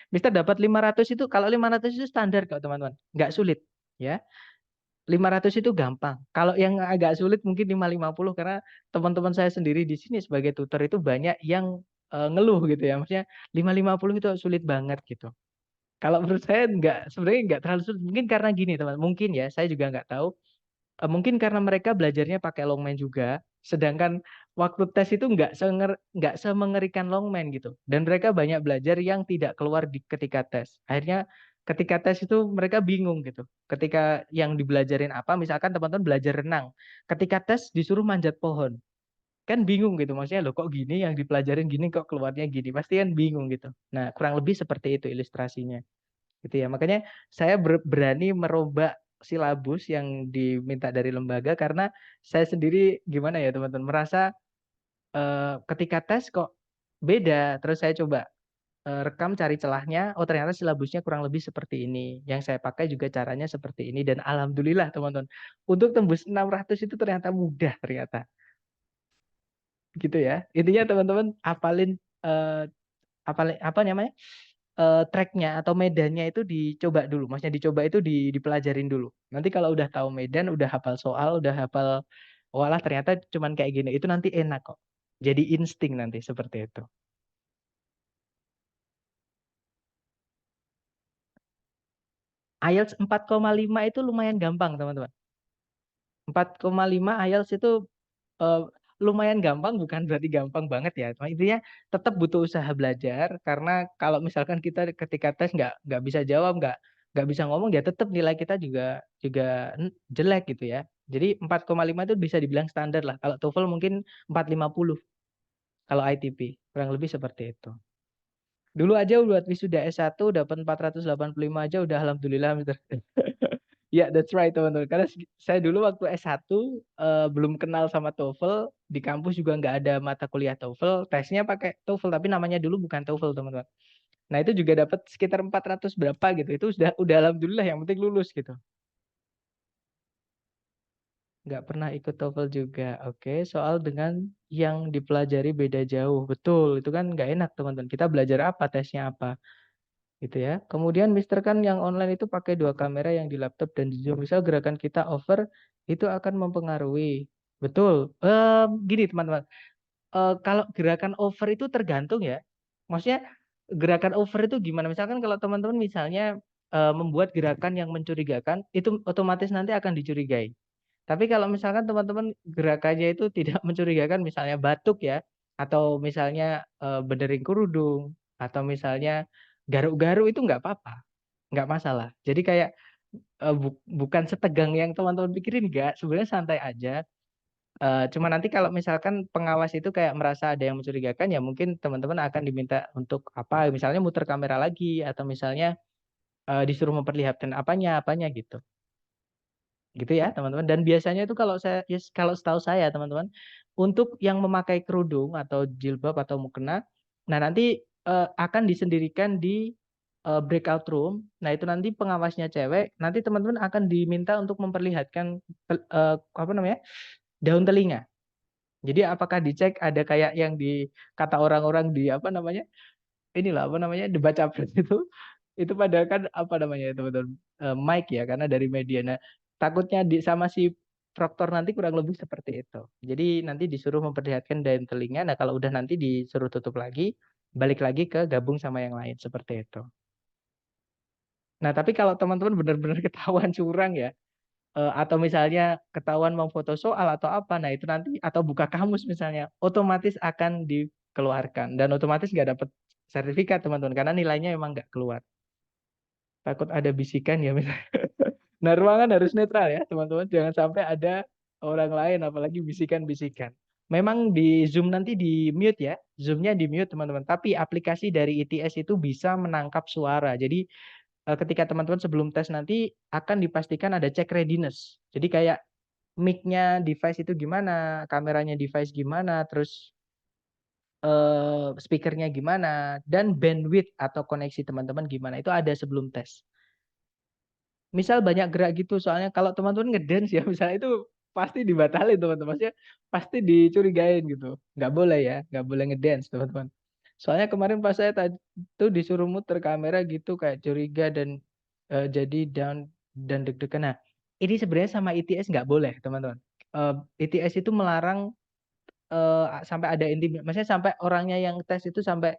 Mister dapat 500 itu, kalau 500 itu standar kok teman-teman, nggak sulit ya. 500 itu gampang. Kalau yang agak sulit mungkin 550 karena teman-teman saya sendiri di sini sebagai tutor itu banyak yang ngeluh gitu ya. Maksudnya 550 itu sulit banget gitu. Kalau menurut saya sebenarnya nggak terlalu sulit. Mungkin karena gini teman, mungkin ya saya juga nggak tahu. Mungkin karena mereka belajarnya pakai longman juga, sedangkan waktu tes itu nggak semengerikan longman gitu. Dan mereka banyak belajar yang tidak keluar ketika tes. Akhirnya ketika tes itu mereka bingung gitu. Ketika yang dibelajarin apa, misalkan teman-teman belajar renang, ketika tes disuruh manjat pohon, kan bingung gitu. Maksudnya loh kok gini yang dipelajarin gini kok keluarnya gini, pasti kan bingung gitu. Nah kurang lebih seperti itu ilustrasinya gitu ya. Makanya saya berani merubah silabus yang diminta dari lembaga karena saya sendiri gimana ya teman-teman merasa ketika tes kok beda. Terus saya coba rekam cari celahnya, oh ternyata silabusnya kurang lebih seperti ini. Yang saya pakai juga caranya seperti ini dan alhamdulillah teman-teman untuk tembus 600 itu ternyata mudah ternyata. Gitu ya. Intinya teman-teman apalin eh, apa namanya? Tracknya atau medannya itu dicoba dulu. Maksudnya dicoba itu dipelajarin dulu. Nanti kalau udah tahu medan, udah hafal soal, udah hafal, walah ternyata cuman kayak gini. Itu nanti enak kok. Jadi insting nanti seperti itu. IELTS 4,5 itu lumayan gampang, teman-teman. 4,5 IELTS itu eh, lumayan gampang, bukan berarti gampang banget ya. Cuma intinya tetap butuh usaha belajar karena kalau misalkan kita ketika tes nggak bisa jawab, nggak bisa ngomong, ya tetap nilai kita juga juga jelek gitu ya. Jadi 4,5 itu bisa dibilang standar lah. Kalau TOEFL mungkin 450 kalau ITP. Kurang lebih seperti itu. Dulu aja buat wisuda S1 dapat 485 aja udah alhamdulillah, Mister. Ya, that's right teman-teman. Karena saya dulu waktu S1 belum kenal sama TOEFL, di kampus juga nggak ada mata kuliah TOEFL, tesnya pakai TOEFL tapi namanya dulu bukan TOEFL teman-teman. Nah itu juga dapat sekitar 400 berapa gitu. Itu udah alhamdulillah yang penting lulus gitu. Nggak pernah ikut TOEFL juga. Oke, soal dengan yang dipelajari beda jauh. Betul, itu kan nggak enak teman-teman. Kita belajar apa, tesnya apa. Gitu ya. Kemudian Mister kan yang online itu pakai dua kamera yang di laptop dan di Zoom. Misal gerakan kita over itu akan mempengaruhi. Betul. Gini teman-teman. Kalau gerakan over itu tergantung ya. Maksudnya gerakan over itu gimana? Misalkan kalau teman-teman misalnya membuat gerakan yang mencurigakan, itu otomatis nanti akan dicurigai. Tapi kalau misalkan teman-teman gerakannya itu tidak mencurigakan, misalnya batuk ya, atau misalnya berdering kerudung, atau misalnya garuk-garuk itu nggak apa-apa, nggak masalah. Jadi kayak bukan setegang yang teman-teman pikirin, nggak. Sebenarnya santai aja. Cuma nanti kalau misalkan pengawas itu kayak merasa ada yang mencurigakan, ya mungkin teman-teman akan diminta untuk apa, misalnya muter kamera lagi, atau misalnya disuruh memperlihatkan apanya gitu. Gitu ya teman-teman. Dan biasanya itu kalau saya, kalau setahu saya teman-teman, untuk yang memakai kerudung atau jilbab atau mukena, nah nanti akan disendirikan di breakout room. Nah itu nanti pengawasnya cewek, nanti teman-teman akan diminta untuk memperlihatkan apa namanya, daun telinga. Jadi apakah dicek ada kayak yang di kata orang-orang di apa namanya, inilah apa namanya, debat capres itu padahal kan apa namanya itu betul, mic ya, karena dari media. Nah, takutnya sama si proktor nanti kurang lebih seperti itu. Jadi nanti disuruh memperlihatkan daun telinga. Nah, kalau udah nanti disuruh tutup lagi, balik lagi ke gabung sama yang lain seperti itu. Nah, tapi kalau teman-teman benar-benar ketahuan curang ya, atau misalnya ketahuan mau foto soal atau apa, nah itu nanti atau buka kamus misalnya, otomatis akan dikeluarkan dan otomatis nggak dapat sertifikat teman-teman karena nilainya memang nggak keluar. Takut ada bisikan ya misalnya. Nah, ruangan harus netral ya, teman-teman. Jangan sampai ada orang lain, apalagi bisikan-bisikan. Memang di Zoom nanti di mute ya, Zoom-nya di mute teman-teman. Tapi aplikasi dari ITS itu bisa menangkap suara. Jadi ketika teman-teman sebelum tes nanti akan dipastikan ada cek readiness. Jadi kayak mic-nya device itu gimana, kameranya device gimana, terus speakernya gimana, dan bandwidth atau koneksi teman-teman gimana. Itu ada sebelum tes. Misal banyak gerak gitu, soalnya kalau teman-teman ngedance ya misalnya itu pasti dibatalin teman-teman, maksudnya pasti dicurigain gitu, nggak boleh ya, nggak boleh ngedance teman-teman. Soalnya kemarin pas saya tadi tuh disuruh muter kamera gitu kayak curiga dan jadi down dan deg-degan. Nah ini sebenarnya sama ITS nggak boleh teman-teman. ITS itu melarang sampai ada intim, maksudnya sampai orangnya yang tes itu sampai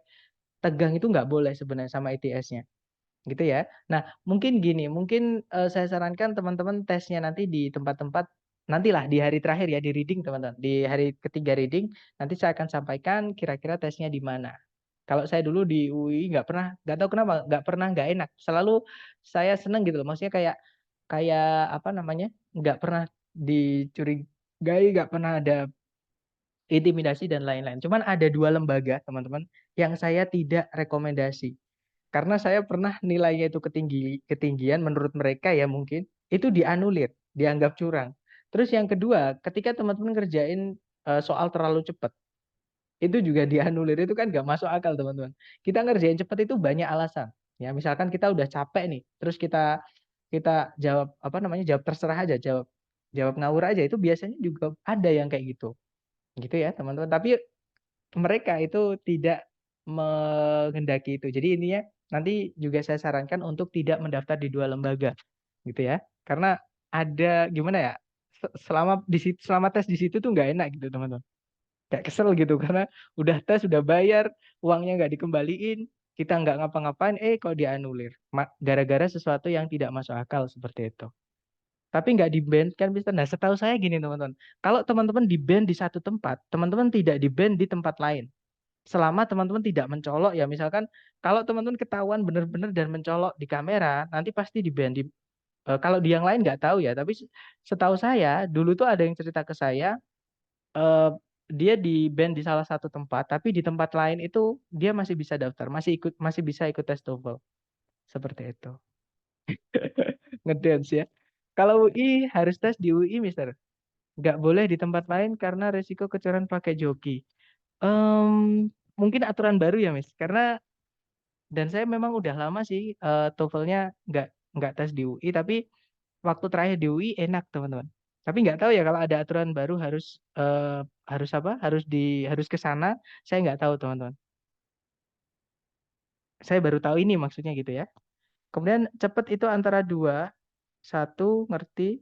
tegang itu nggak boleh sebenarnya sama ITS-nya. Gitu ya. Nah, mungkin gini, mungkin saya sarankan teman-teman tesnya nanti di tempat-tempat nantilah di hari terakhir ya di reading teman-teman. Di hari ketiga reading nanti saya akan sampaikan kira-kira tesnya di mana. Kalau saya dulu di UI nggak pernah, nggak tahu kenapa, nggak pernah nggak enak. Selalu saya seneng gitu loh. Maksudnya kayak kayak apa namanya, nggak pernah dicurigai, nggak pernah ada intimidasi dan lain-lain. Cuman ada dua lembaga teman-teman yang saya tidak rekomendasi. Karena saya pernah nilainya itu ketinggian menurut mereka ya mungkin, itu dianulir, dianggap curang. Terus yang kedua, ketika teman-teman ngerjain soal terlalu cepat, itu juga dianulir, itu kan nggak masuk akal teman-teman. Kita ngerjain cepat itu banyak alasan. Ya, misalkan kita udah capek nih, terus kita kita jawab apa namanya, jawab terserah aja, jawab jawab ngawur aja, itu biasanya juga ada yang kayak gitu. Gitu ya, teman-teman. Tapi mereka itu tidak menghendaki itu. Jadi intinya nanti juga saya sarankan untuk tidak mendaftar di dua lembaga, gitu ya. Karena ada gimana ya? Selama di situ, selama tes di situ tuh nggak enak gitu teman-teman. Kayak kesel gitu karena udah tes, udah bayar, uangnya nggak dikembaliin, kita nggak ngapa-ngapain, kok dianulir. Gara-gara sesuatu yang tidak masuk akal seperti itu. Tapi nggak di-ban kan bisa. Nah, setahu saya gini teman-teman. Kalau teman-teman di-ban di satu tempat, teman-teman tidak di-ban di tempat lain selama teman-teman tidak mencolok ya, misalkan kalau teman-teman ketahuan benar-benar dan mencolok di kamera nanti pasti di ban kalau di yang lain nggak tahu ya, tapi setahu saya dulu tuh ada yang cerita ke saya, eh, dia di ban di salah satu tempat tapi di tempat lain itu dia masih bisa daftar, masih bisa ikut tes TOEFL seperti itu. Ngedance ya. Kalau UI harus tes di UI Mister, nggak boleh di tempat lain karena resiko kecoran pakai joki. Mungkin aturan baru ya Miss, karena dan saya memang udah lama sih TOEFL-nya nggak tes di UI, tapi waktu terakhir di UI enak teman-teman. Tapi nggak tahu ya kalau ada aturan baru harus harus apa? Harus ke sana. Saya nggak tahu teman-teman. Saya baru tahu ini maksudnya gitu ya. Kemudian cepet itu antara dua, satu ngerti,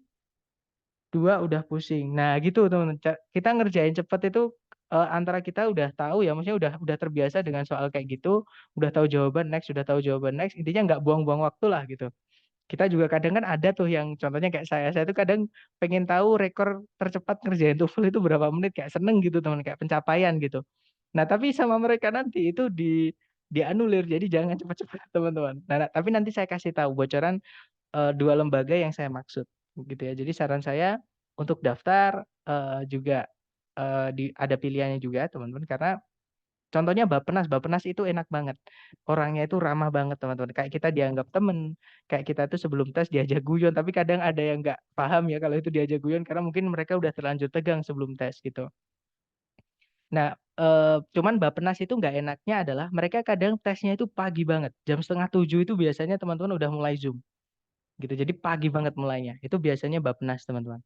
dua udah pusing. Nah gitu teman-teman. Kita ngerjain cepet itu antara kita udah tahu ya, maksudnya udah terbiasa dengan soal kayak gitu, udah tahu jawaban next, udah tahu jawaban next. Intinya nggak buang-buang waktu lah gitu. Kita juga kadang kan ada tuh yang contohnya kayak saya tuh kadang pengen tahu rekor tercepat ngerjain TOEFL itu berapa menit, kayak seneng gitu teman, kayak pencapaian gitu. Nah tapi sama mereka nanti itu dianulir, jadi jangan cepat-cepat teman-teman. Tapi nanti saya kasih tahu bocoran dua lembaga yang saya maksud gitu ya. Jadi saran saya untuk daftar juga ada pilihannya juga teman-teman karena contohnya Bappenas itu enak banget. Orangnya itu ramah banget teman-teman. Kayak kita dianggap temen, kayak kita tuh sebelum tes diajak guyon, tapi kadang ada yang nggak paham ya kalau itu diajak guyon karena mungkin mereka udah terlanjur tegang sebelum tes gitu. Nah, cuman Bappenas itu nggak enaknya adalah mereka kadang tesnya itu pagi banget. Jam setengah 7 itu biasanya teman-teman udah mulai Zoom gitu. Jadi pagi banget mulainya. Itu biasanya Bappenas teman-teman.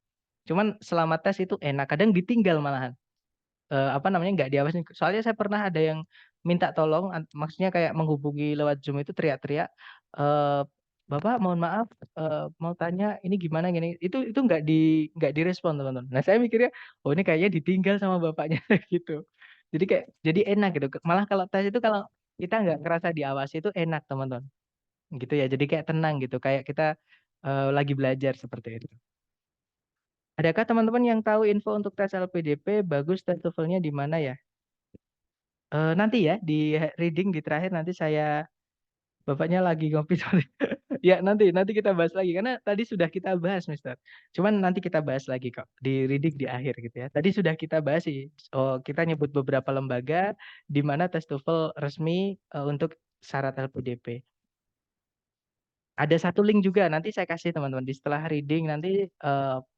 Cuman selama tes itu enak, kadang ditinggal malahan. Apa namanya, nggak diawasin. Soalnya saya pernah ada yang minta tolong, maksudnya kayak menghubungi lewat Zoom itu teriak-teriak, eee, "Bapak mohon maaf, mau tanya ini gimana gini." Itu nggak direspon teman-teman. Nah saya mikirnya, "Oh ini kayaknya ditinggal sama bapaknya," gitu. Jadi enak gitu, malah kalau tes itu kalau kita nggak ngerasa diawasi itu enak teman-teman, gitu ya. Jadi kayak tenang gitu, kayak kita, lagi belajar seperti itu. Adakah teman-teman yang tahu info untuk tes LPDP bagus tes TOEFL-nya di mana ya? Nanti ya di reading di terakhir nanti Bapaknya lagi ngopi sorry. Ya nanti nanti kita bahas lagi karena tadi sudah kita bahas Mister. Cuman nanti kita bahas lagi kok di reading di akhir gitu ya. Tadi sudah kita bahas sih. Oh, kita nyebut beberapa lembaga di mana tes TOEFL resmi untuk syarat LPDP. Ada satu link juga nanti saya kasih teman-teman di setelah reading nanti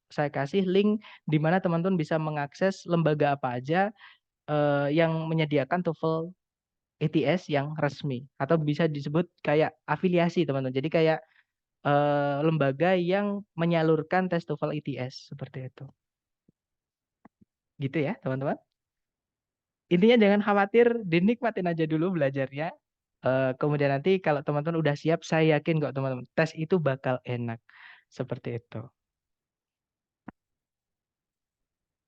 saya kasih link di mana teman-teman bisa mengakses lembaga apa aja yang menyediakan TOEFL ATS yang resmi atau bisa disebut kayak afiliasi teman-teman. Jadi kayak lembaga yang menyalurkan tes TOEFL ATS seperti itu. Gitu ya teman-teman. Intinya jangan khawatir, dinikmatin aja dulu belajarnya. Kemudian nanti kalau teman-teman udah siap, saya yakin kok teman-teman, tes itu bakal enak. Seperti itu.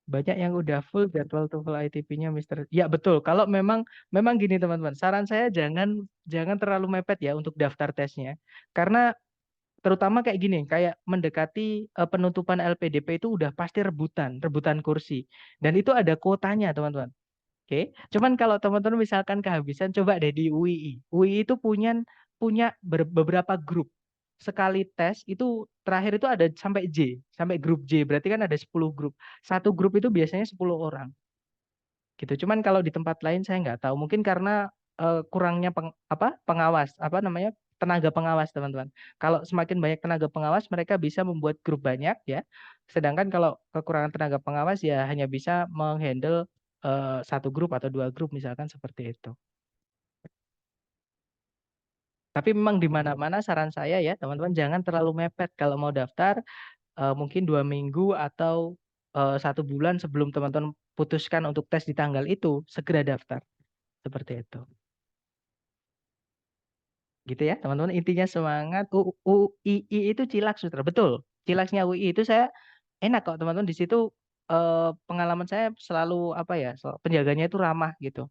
Banyak yang udah full jadwal TOEFL ITP-nya Mister. Ya betul. Kalau memang memang gini teman-teman, saran saya jangan jangan terlalu mepet ya untuk daftar tesnya. Karena terutama kayak gini, kayak mendekati penutupan LPDP itu udah pasti rebutan, rebutan kursi. Dan itu ada kuotanya, teman-teman. Oke. Cuman kalau teman-teman misalkan kehabisan, coba deh di UII. UII itu punya punya beberapa grup. Sekali tes itu terakhir itu ada sampai J, sampai grup J. Berarti kan ada 10 grup. Satu grup itu biasanya 10 orang gitu. Cuman kalau di tempat lain saya nggak tahu. Mungkin karena kurangnya pengawas, apa namanya tenaga pengawas teman-teman. Kalau semakin banyak tenaga pengawas, mereka bisa membuat grup banyak ya. Sedangkan kalau kekurangan tenaga pengawas ya hanya bisa menghandle satu grup atau dua grup misalkan seperti itu. Tapi memang di mana-mana saran saya ya teman-teman jangan terlalu mepet kalau mau daftar mungkin 2 minggu atau 1 bulan sebelum teman-teman putuskan untuk tes di tanggal itu segera daftar seperti itu. Gitu ya teman-teman intinya semangat UII itu cilak sutra betul cilaknya UI itu saya enak kok teman-teman di situ pengalaman saya selalu apa ya penjaganya itu ramah gitu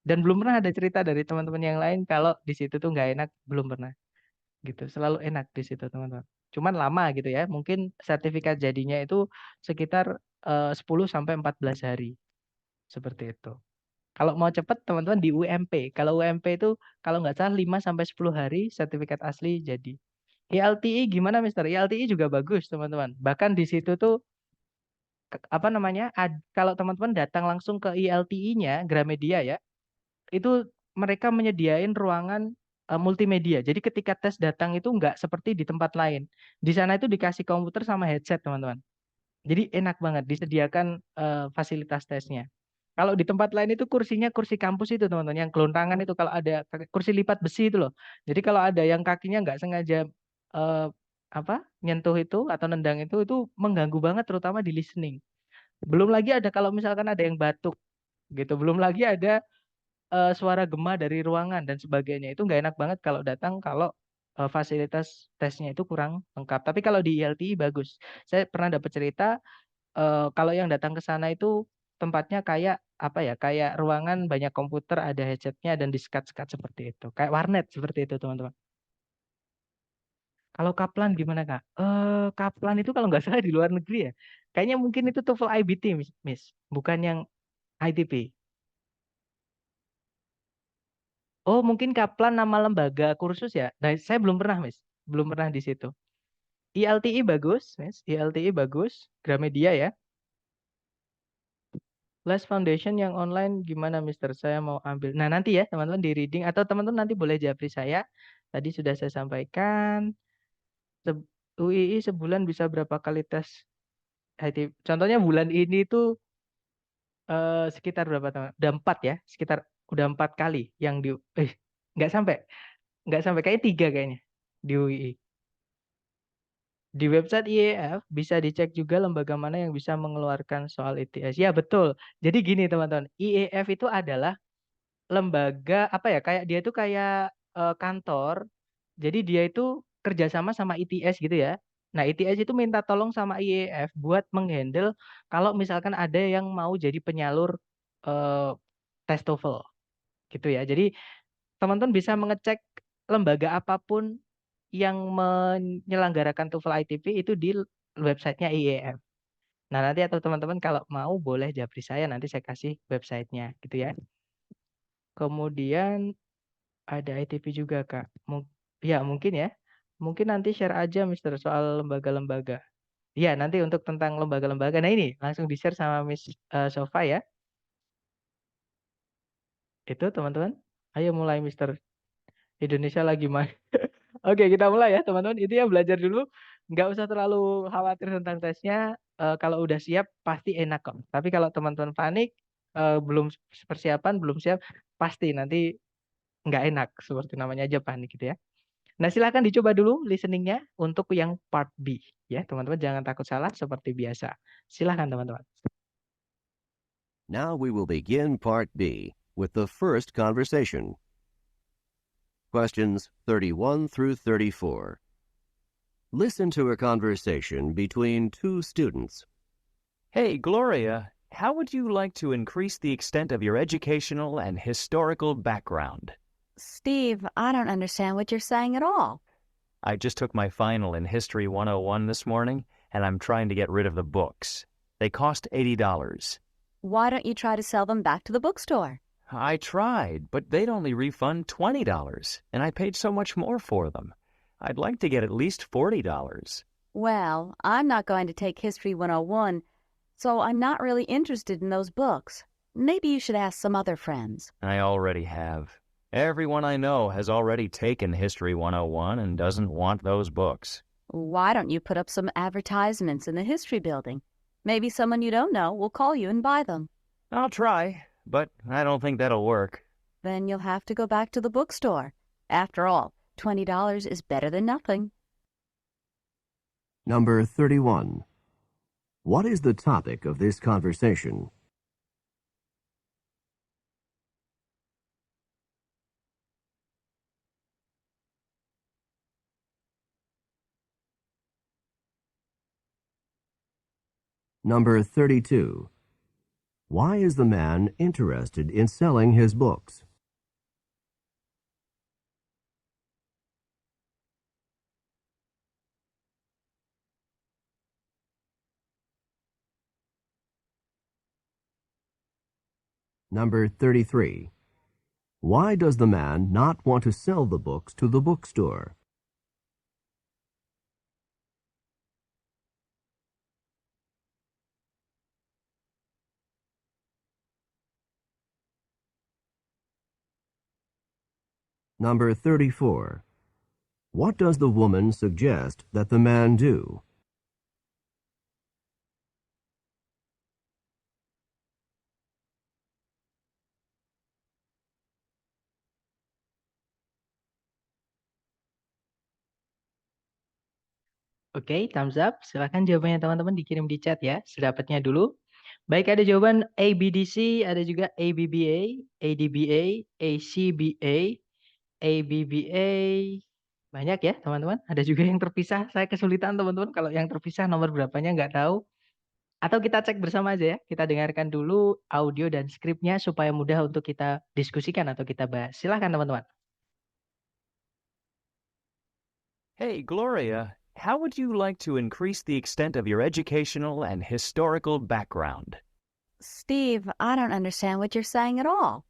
dan belum pernah ada cerita dari teman-teman yang lain kalau di situ tuh nggak enak belum pernah gitu selalu enak di situ teman-teman cuman lama gitu ya mungkin sertifikat jadinya itu sekitar 10 sampai 14 hari seperti itu. Kalau mau cepet teman-teman di UMP. Kalau UMP itu kalau nggak salah 5 sampai 10 hari sertifikat asli jadi. ILTI gimana Mister? ILTI juga bagus teman-teman. Bahkan di situ tuh apa namanya? Kalau teman-teman datang langsung ke ILTI-nya Gramedia ya, itu mereka menyediain ruangan multimedia. Jadi ketika tes datang itu nggak seperti di tempat lain. Di sana itu dikasih komputer sama headset teman-teman. Jadi enak banget disediakan fasilitas tesnya. Kalau di tempat lain itu kursinya kursi kampus itu teman-teman yang gelontangan itu kalau ada kursi lipat besi itu loh. Jadi kalau ada yang kakinya nggak sengaja eh, apa nyentuh itu atau nendang itu mengganggu banget terutama di listening. Belum lagi ada kalau misalkan ada yang batuk gitu. Belum lagi ada suara gema dari ruangan dan sebagainya. Itu nggak enak banget kalau datang kalau fasilitas tesnya itu kurang lengkap. Tapi kalau di ILTI bagus. Saya pernah dapat cerita kalau yang datang ke sana itu tempatnya kayak apa ya? Kayak ruangan banyak komputer, ada headsetnya dan di-sekat-sekat seperti itu. Kayak warnet seperti itu, teman-teman. Kalau Kaplan gimana, Kak? Kaplan itu kalau nggak salah di luar negeri ya. Kayaknya mungkin itu TOEFL IBT, Miss. Bukan yang ITP. Oh, mungkin Kaplan nama lembaga kursus ya. Nah, saya belum pernah, Miss. Belum pernah di situ. ILTI bagus, Miss. ILTI bagus. Gramedia ya. Les foundation yang online gimana, Mister? Saya mau ambil. Nah, nanti ya, teman-teman di reading atau teman-teman nanti boleh japri saya. Tadi sudah saya sampaikan. UII sebulan bisa berapa kali tes IT? Contohnya bulan ini tuh sekitar berapa teman? Udah 4 ya, sekitar udah 4 kali yang di nggak sampai, kayak 3 kayaknya di UII. Di website IEF bisa dicek juga lembaga mana yang bisa mengeluarkan soal ITS. Ya betul. Jadi gini teman-teman, IEF itu adalah lembaga apa ya? Kayak dia itu kayak kantor. Jadi dia itu kerjasama sama ITS gitu ya. Nah ITS itu minta tolong sama IEF buat menghandle kalau misalkan ada yang mau jadi penyalur eh, tes TOEFL gitu ya. Jadi teman-teman bisa mengecek lembaga apapun yang menyelenggarakan TOEFL ITP itu di websitenya IEF. Nah, nanti atau teman-teman kalau mau boleh japri saya, nanti saya kasih websitenya gitu ya. Kemudian ada ITP juga, Kak. Ya, mungkin ya. Mungkin nanti share aja, Mister, soal lembaga-lembaga. Ya, nanti untuk tentang lembaga-lembaga. Nah, ini langsung di-share sama Miss Sofa ya. Itu, teman-teman. Ayo mulai, Mister. Indonesia lagi main. Oke, kita mulai ya teman-teman. Itu ya belajar dulu. Nggak usah terlalu khawatir tentang tesnya. Kalau udah siap pasti enak kok. Tapi kalau teman-teman panik, belum persiapan, belum siap, pasti nanti nggak enak. Seperti namanya aja panik gitu ya. Nah silakan dicoba dulu listeningnya untuk yang part B. Ya teman-teman jangan takut salah seperti biasa. Silakan teman-teman. Now we will begin Part B with the first conversation. Questions 31 through 34. Listen to a conversation between two students. Hey, Gloria, how would you like to increase the extent of your educational and historical background? Steve, I don't understand what you're saying at all. I just took my final in History 101 this morning, and I'm trying to get rid of the books. They cost $80. Why don't you try to sell them back to the bookstore? I tried, but they'd only refund $20, and I paid so much more for them. I'd like to get at least $40. Well, I'm not going to take History 101, so I'm not really interested in those books. Maybe you should ask some other friends. I already have. Everyone I know has already taken History 101 and doesn't want those books. Why don't you put up some advertisements in the history building? Maybe someone you don't know will call you and buy them. I'll try, but I don't think that'll work. Then you'll have to go back to the bookstore. After all, $20 is better than nothing. Number 31. What is the topic of this conversation? Number 32. Why is the man interested in selling his books? Number 33. Why does the man not want to sell the books to the bookstore? Number 34. What does the woman suggest that the man do? Oke, thumbs up. Silakan jawabannya teman-teman dikirim di chat ya. Sedapatnya dulu. Baik, ada jawaban ABDC, ada juga ABBA, ADBA, ACBA, ABBA. Banyak ya, teman-teman. Ada juga yang terpisah. Saya kesulitan, teman-teman. Kalau yang terpisah nomor berapanya nggak tahu. Atau kita cek bersama aja ya. Kita dengarkan dulu audio dan skripnya supaya mudah untuk kita diskusikan atau kita bahas. Silahkan, teman-teman. Hey, Gloria, how would you like to increase the extent of your educational and historical background? Steve, I don't understand what you're saying at all.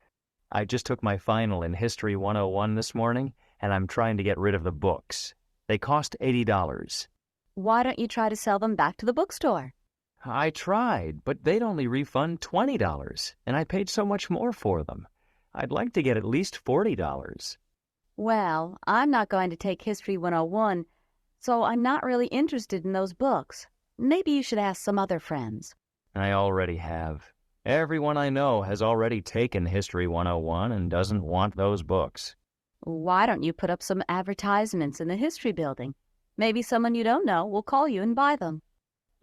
I just took my final in History 101 this morning, and I'm trying to get rid of the books. They cost $80. Why don't you try to sell them back to the bookstore? I tried, but they'd only refund $20, and I paid so much more for them. I'd like to get at least $40. Well, I'm not going to take History 101, so I'm not really interested in those books. Maybe you should ask some other friends. I already have. Everyone I know has already taken History 101 and doesn't want those books. Why don't you put up some advertisements in the history building? Maybe someone you don't know will call you and buy them.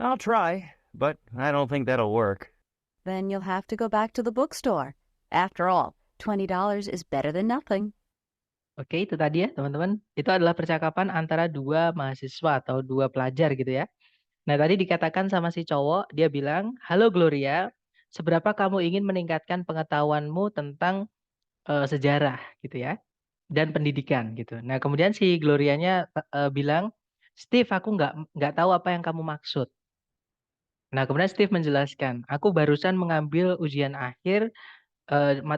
I'll try, but I don't think that'll work. Then you'll have to go back to the bookstore. After all, $20 is better than nothing. Oke, itu tadi ya teman-teman. Itu adalah percakapan antara dua mahasiswa atau dua pelajar gitu ya. Nah, tadi dikatakan sama si cowok, dia bilang, "Halo Gloria, seberapa kamu ingin meningkatkan pengetahuanmu tentang sejarah gitu ya dan pendidikan gitu." Nah, kemudian si Glorianya bilang, "Steve, aku nggak tahu apa yang kamu maksud." Nah, kemudian Steve menjelaskan, "Aku barusan mengambil ujian akhir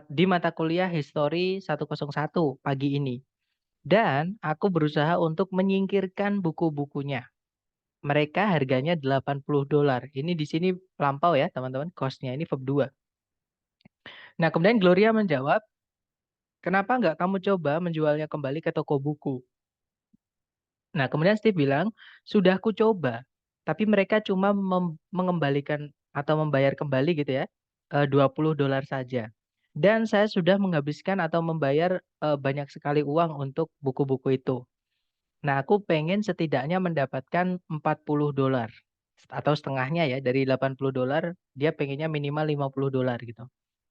di mata kuliah History 101 pagi ini. Dan aku berusaha untuk menyingkirkan buku-bukunya. Mereka harganya $80. Ini di sini lampau ya teman-teman, cost-nya ini verb 2. Nah, kemudian Gloria menjawab, "Kenapa nggak kamu coba menjualnya kembali ke toko buku?" Nah, kemudian Steve bilang, "Sudah aku coba, tapi mereka cuma mengembalikan atau membayar kembali gitu ya, $20 saja. Dan saya sudah menghabiskan atau membayar banyak sekali uang untuk buku-buku itu. Nah, aku pengen setidaknya mendapatkan $40 atau setengahnya ya, dari $80 dia pengennya minimal $50 gitu.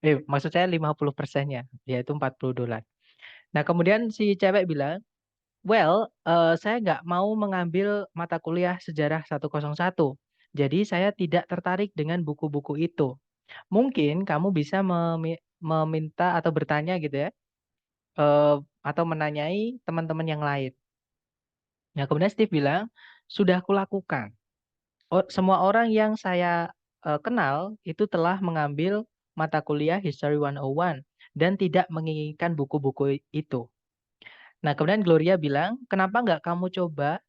Maksud saya 50%-nya, yaitu $40. Nah, kemudian si cewek bilang, "Well, saya nggak mau mengambil mata kuliah sejarah 101. Jadi saya tidak tertarik dengan buku-buku itu. Mungkin kamu bisa meminta atau bertanya gitu ya, atau menanyai teman-teman yang lain." Nah, kemudian Steve bilang, "Sudah kulakukan. Semua orang yang saya kenal itu telah mengambil mata kuliah History 101 dan tidak menginginkan buku-buku itu." Nah, kemudian Gloria bilang, "Kenapa nggak kamu coba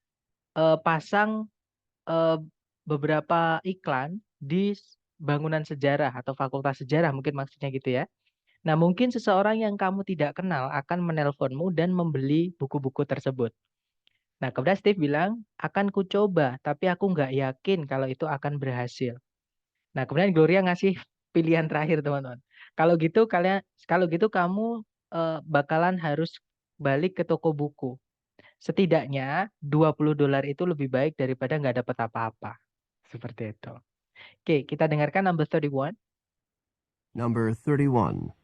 pasang eee, beberapa iklan di bangunan sejarah atau fakultas sejarah," mungkin maksudnya gitu ya. "Nah, mungkin seseorang yang kamu tidak kenal akan menelponmu dan membeli buku-buku tersebut." Nah, kemudian Steve bilang, "Akan kucoba, tapi aku nggak yakin kalau itu akan berhasil." Nah, kemudian Gloria ngasih pilihan terakhir, teman-teman. Kalau gitu kamu bakalan harus balik ke toko buku. Setidaknya $20 itu lebih baik daripada nggak dapat apa-apa. Seperti itu. Oke, kita dengarkan number 31. Number 31.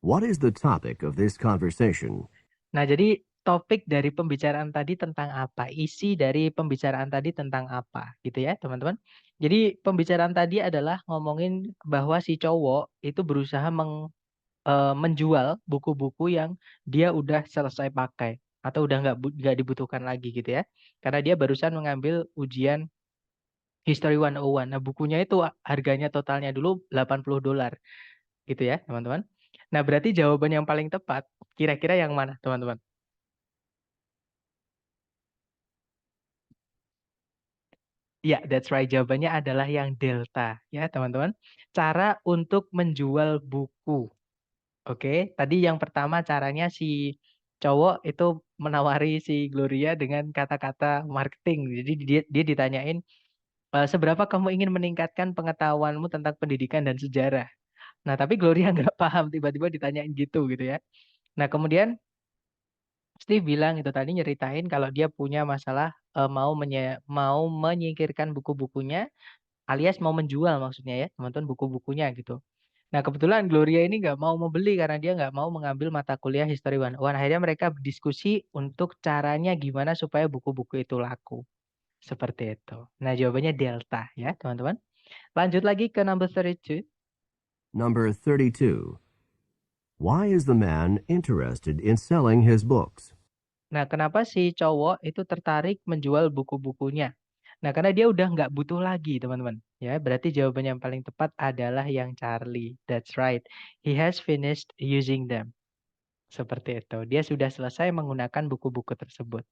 What is the topic of this conversation? Nah, jadi topik dari pembicaraan tadi tentang apa? Isi dari pembicaraan tadi tentang apa? Gitu ya, teman-teman. Jadi pembicaraan tadi adalah ngomongin bahwa si cowok itu berusaha menjual buku-buku yang dia udah selesai pakai atau udah nggak dibutuhkan lagi gitu ya. Karena dia barusan mengambil ujian History 101. Nah, bukunya itu harganya totalnya dulu $80 gitu ya, teman-teman. Nah, berarti jawaban yang paling tepat kira-kira yang mana, teman-teman? Ya, that's right. Jawabannya adalah yang delta ya, teman-teman. Cara untuk menjual buku. Oke, tadi yang pertama caranya si cowok itu menawari si Gloria dengan kata-kata marketing. Jadi dia ditanyain, "Seberapa kamu ingin meningkatkan pengetahuanmu tentang pendidikan dan sejarah?" Nah, tapi Gloria nggak paham tiba-tiba ditanyain gitu ya. Nah, kemudian Steve bilang itu tadi nyeritain kalau dia punya masalah, mau menyingkirkan buku-bukunya alias mau menjual maksudnya ya, teman-teman, buku-bukunya gitu. Nah, kebetulan Gloria ini nggak mau membeli karena dia nggak mau mengambil mata kuliah History 101. Akhirnya mereka berdiskusi untuk caranya gimana supaya buku-buku itu laku. Seperti itu. Nah, jawabannya delta ya, teman-teman. Lanjut lagi ke number 32. Number 32. Why is the man interested in selling his books? Nah, kenapa si cowok itu tertarik menjual buku-bukunya? Nah, karena dia udah nggak butuh lagi, teman-teman. Ya, berarti jawaban yang paling tepat adalah yang Charlie. That's right. He has finished using them. Seperti itu. Dia sudah selesai menggunakan buku-buku tersebut.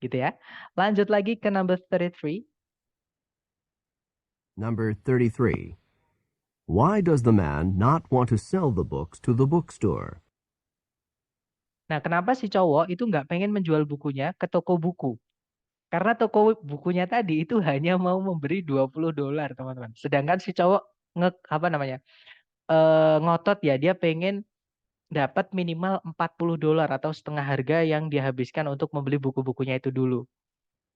Gitu ya. Lanjut lagi ke number 33. Number 33. Why does the man not want to sell the books to the bookstore? Nah, kenapa si cowok itu nggak pengen menjual bukunya ke toko buku? Karena toko bukunya tadi itu hanya mau memberi $20, teman-teman. Sedangkan si cowok ngotot ya, dia pengen dapat minimal $40 atau setengah harga yang dihabiskan untuk membeli buku-bukunya itu dulu.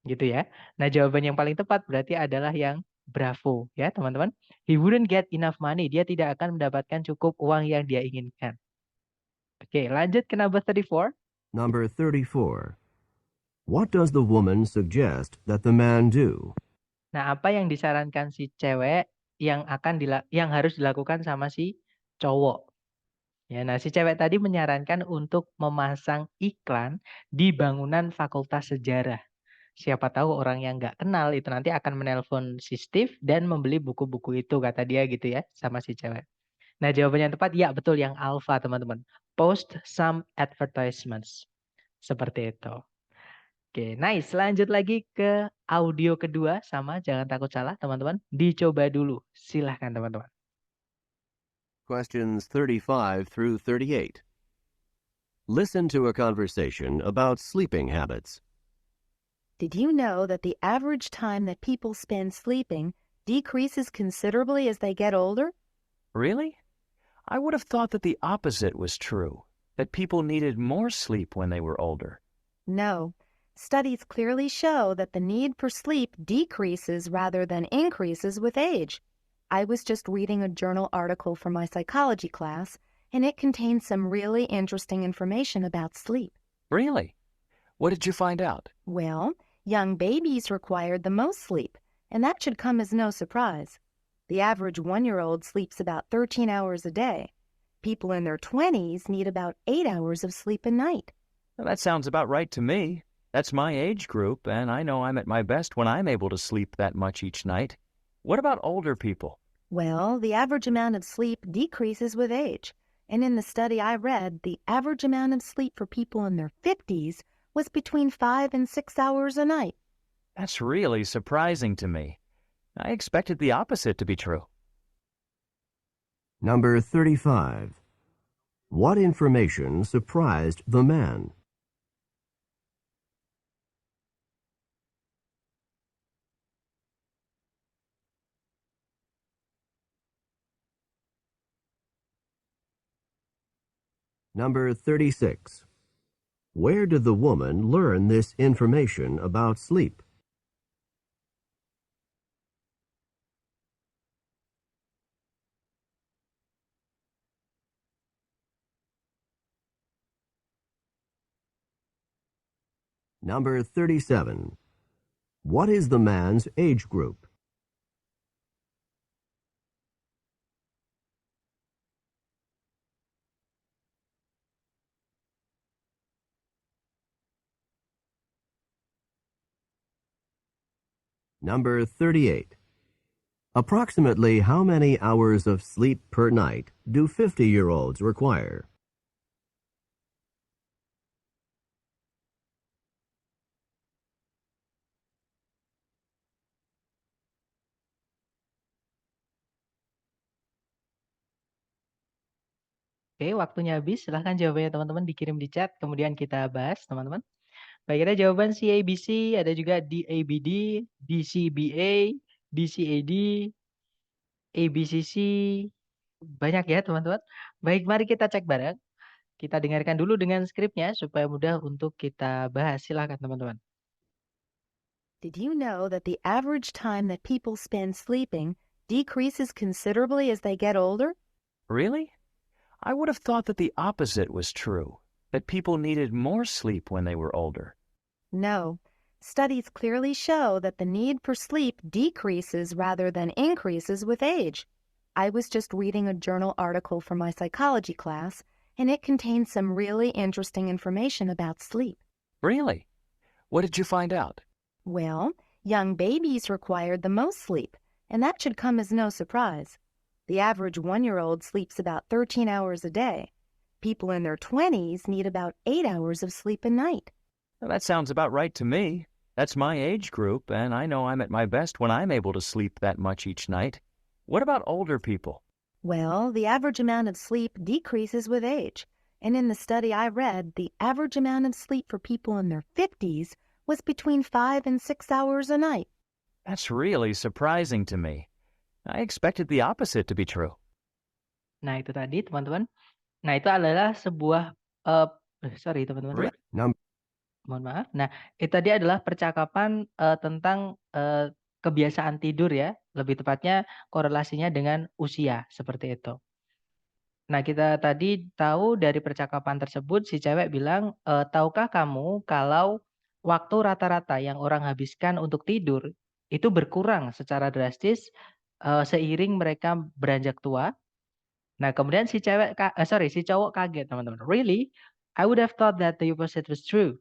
Gitu ya. Nah, jawaban yang paling tepat berarti adalah yang bravo ya, teman-teman. He wouldn't get enough money. Dia tidak akan mendapatkan cukup uang yang dia inginkan. Oke, lanjut ke number 34. Number 34. What does the woman suggest that the man do? Nah, apa yang disarankan si cewek yang harus dilakukan sama si cowok? Ya, nah si cewek tadi menyarankan untuk memasang iklan di bangunan Fakultas Sejarah. Siapa tahu orang yang nggak kenal itu nanti akan menelpon si Steve dan membeli buku-buku itu, kata dia gitu ya, sama si cewek. Nah, jawabannya yang tepat, ya betul, yang alpha, teman-teman. Post some advertisements. Seperti itu. Oke, nice. Lanjut lagi ke audio kedua, sama jangan takut salah, teman-teman. Dicoba dulu. Silahkan, teman-teman. Questions 35 through 38. Listen to a conversation about sleeping habits. Did you know that the average time that people spend sleeping decreases considerably as they get older? Really? I would have thought that the opposite was true, that people needed more sleep when they were older. No. Studies clearly show that the need for sleep decreases rather than increases with age. I was just reading a journal article for my psychology class, and it contained some really interesting information about sleep. Really? What did you find out? Well, young babies required the most sleep, and that should come as no surprise. The average 1-year-old sleeps about 13 hours a day. People in their 20s need about 8 hours of sleep a night. Well, that sounds about right to me. That's my age group, and I know I'm at my best when I'm able to sleep that much each night. What about older people? Well, the average amount of sleep decreases with age. And in the study I read, the average amount of sleep for people in their 50s was between 5 and 6 hours a night. That's really surprising to me. I expected the opposite to be true. Number 35. What information surprised the man? Number 36. Where did the woman learn this information about sleep? Number 37. What is the man's age group? Number 38. Approximately how many hours of sleep per night do 50-year-olds require? Oke, waktunya habis. Silahkan jawabannya teman-teman dikirim di chat, kemudian kita bahas, teman-teman. Baik, ada jawaban CABC, ada juga DABD, DCBA, DCAD, ABCC. Banyak ya, teman-teman. Baik, mari kita cek bareng. Kita dengarkan dulu dengan skripnya supaya mudah untuk kita bahas. Silahkan, teman-teman. Did you know that the average time that people spend sleeping decreases considerably as they get older? Really? I would have thought that the opposite was true, that people needed more sleep when they were older. No. Studies clearly show that the need for sleep decreases rather than increases with age. I was just reading a journal article for my psychology class, and it contained some really interesting information about sleep. Really? What did you find out? Well, young babies required the most sleep, and that should come as no surprise. The average 1-year-old sleeps about 13 hours a day. People in their 20s need about 8 hours of sleep a night. Well, that sounds about right to me. That's my age group, and I know I'm at my best when I'm able to sleep that much each night. What about older people? Well, the average amount of sleep decreases with age. And in the study I read, the average amount of sleep for people in their 50s was between 5 and 6 hours a night. That's really surprising to me. I expected the opposite to be true. Nah, itu tadi teman-teman. Nah, itu adalah sebuah eh sorry teman-teman. Really? Mohon maaf. Nah, itu tadi adalah percakapan tentang kebiasaan tidur ya, lebih tepatnya korelasinya dengan usia seperti itu. Nah, kita tadi tahu dari percakapan tersebut si cewek bilang, tahukah kamu kalau waktu rata-rata yang orang habiskan untuk tidur itu berkurang secara drastis seiring mereka beranjak tua? Nah, kemudian si cowok kaget teman-teman. Really? I would have thought that the opposite was true.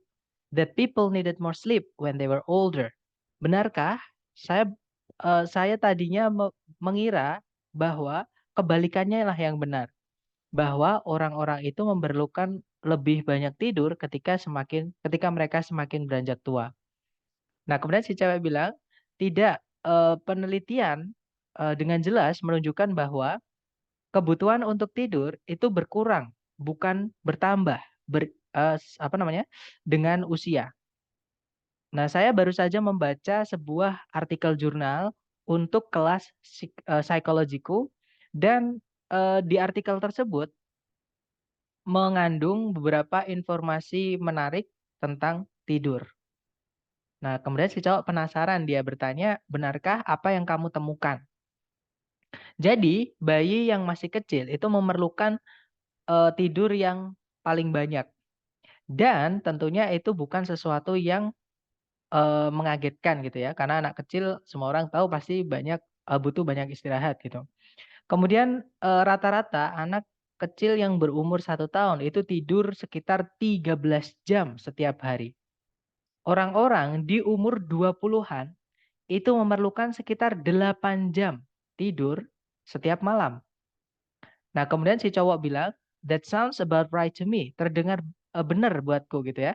That people needed more sleep when they were older. Benarkah? Saya tadinya mengira bahwa kebalikannya lah yang benar. Bahwa orang-orang itu memerlukan lebih banyak tidur ketika mereka semakin beranjak tua. Nah, kemudian si cewek bilang, tidak, penelitian dengan jelas menunjukkan bahwa kebutuhan untuk tidur itu berkurang, bukan bertambah dengan usia. Nah, saya baru saja membaca sebuah artikel jurnal untuk kelas psikologiku dan di artikel tersebut mengandung beberapa informasi menarik tentang tidur. Nah, kemudian si cowok penasaran, dia bertanya, benarkah apa yang kamu temukan? Jadi, bayi yang masih kecil itu memerlukan tidur yang paling banyak. Dan tentunya itu bukan sesuatu yang mengagetkan gitu ya, karena anak kecil semua orang tahu pasti butuh banyak istirahat gitu. Kemudian rata-rata anak kecil yang berumur 1 tahun itu tidur sekitar 13 jam setiap hari. Orang-orang di umur 20-an itu memerlukan sekitar 8 jam tidur setiap malam. Nah, kemudian si cowok bilang, that sounds about right to me. Terdengar benar buatku gitu ya.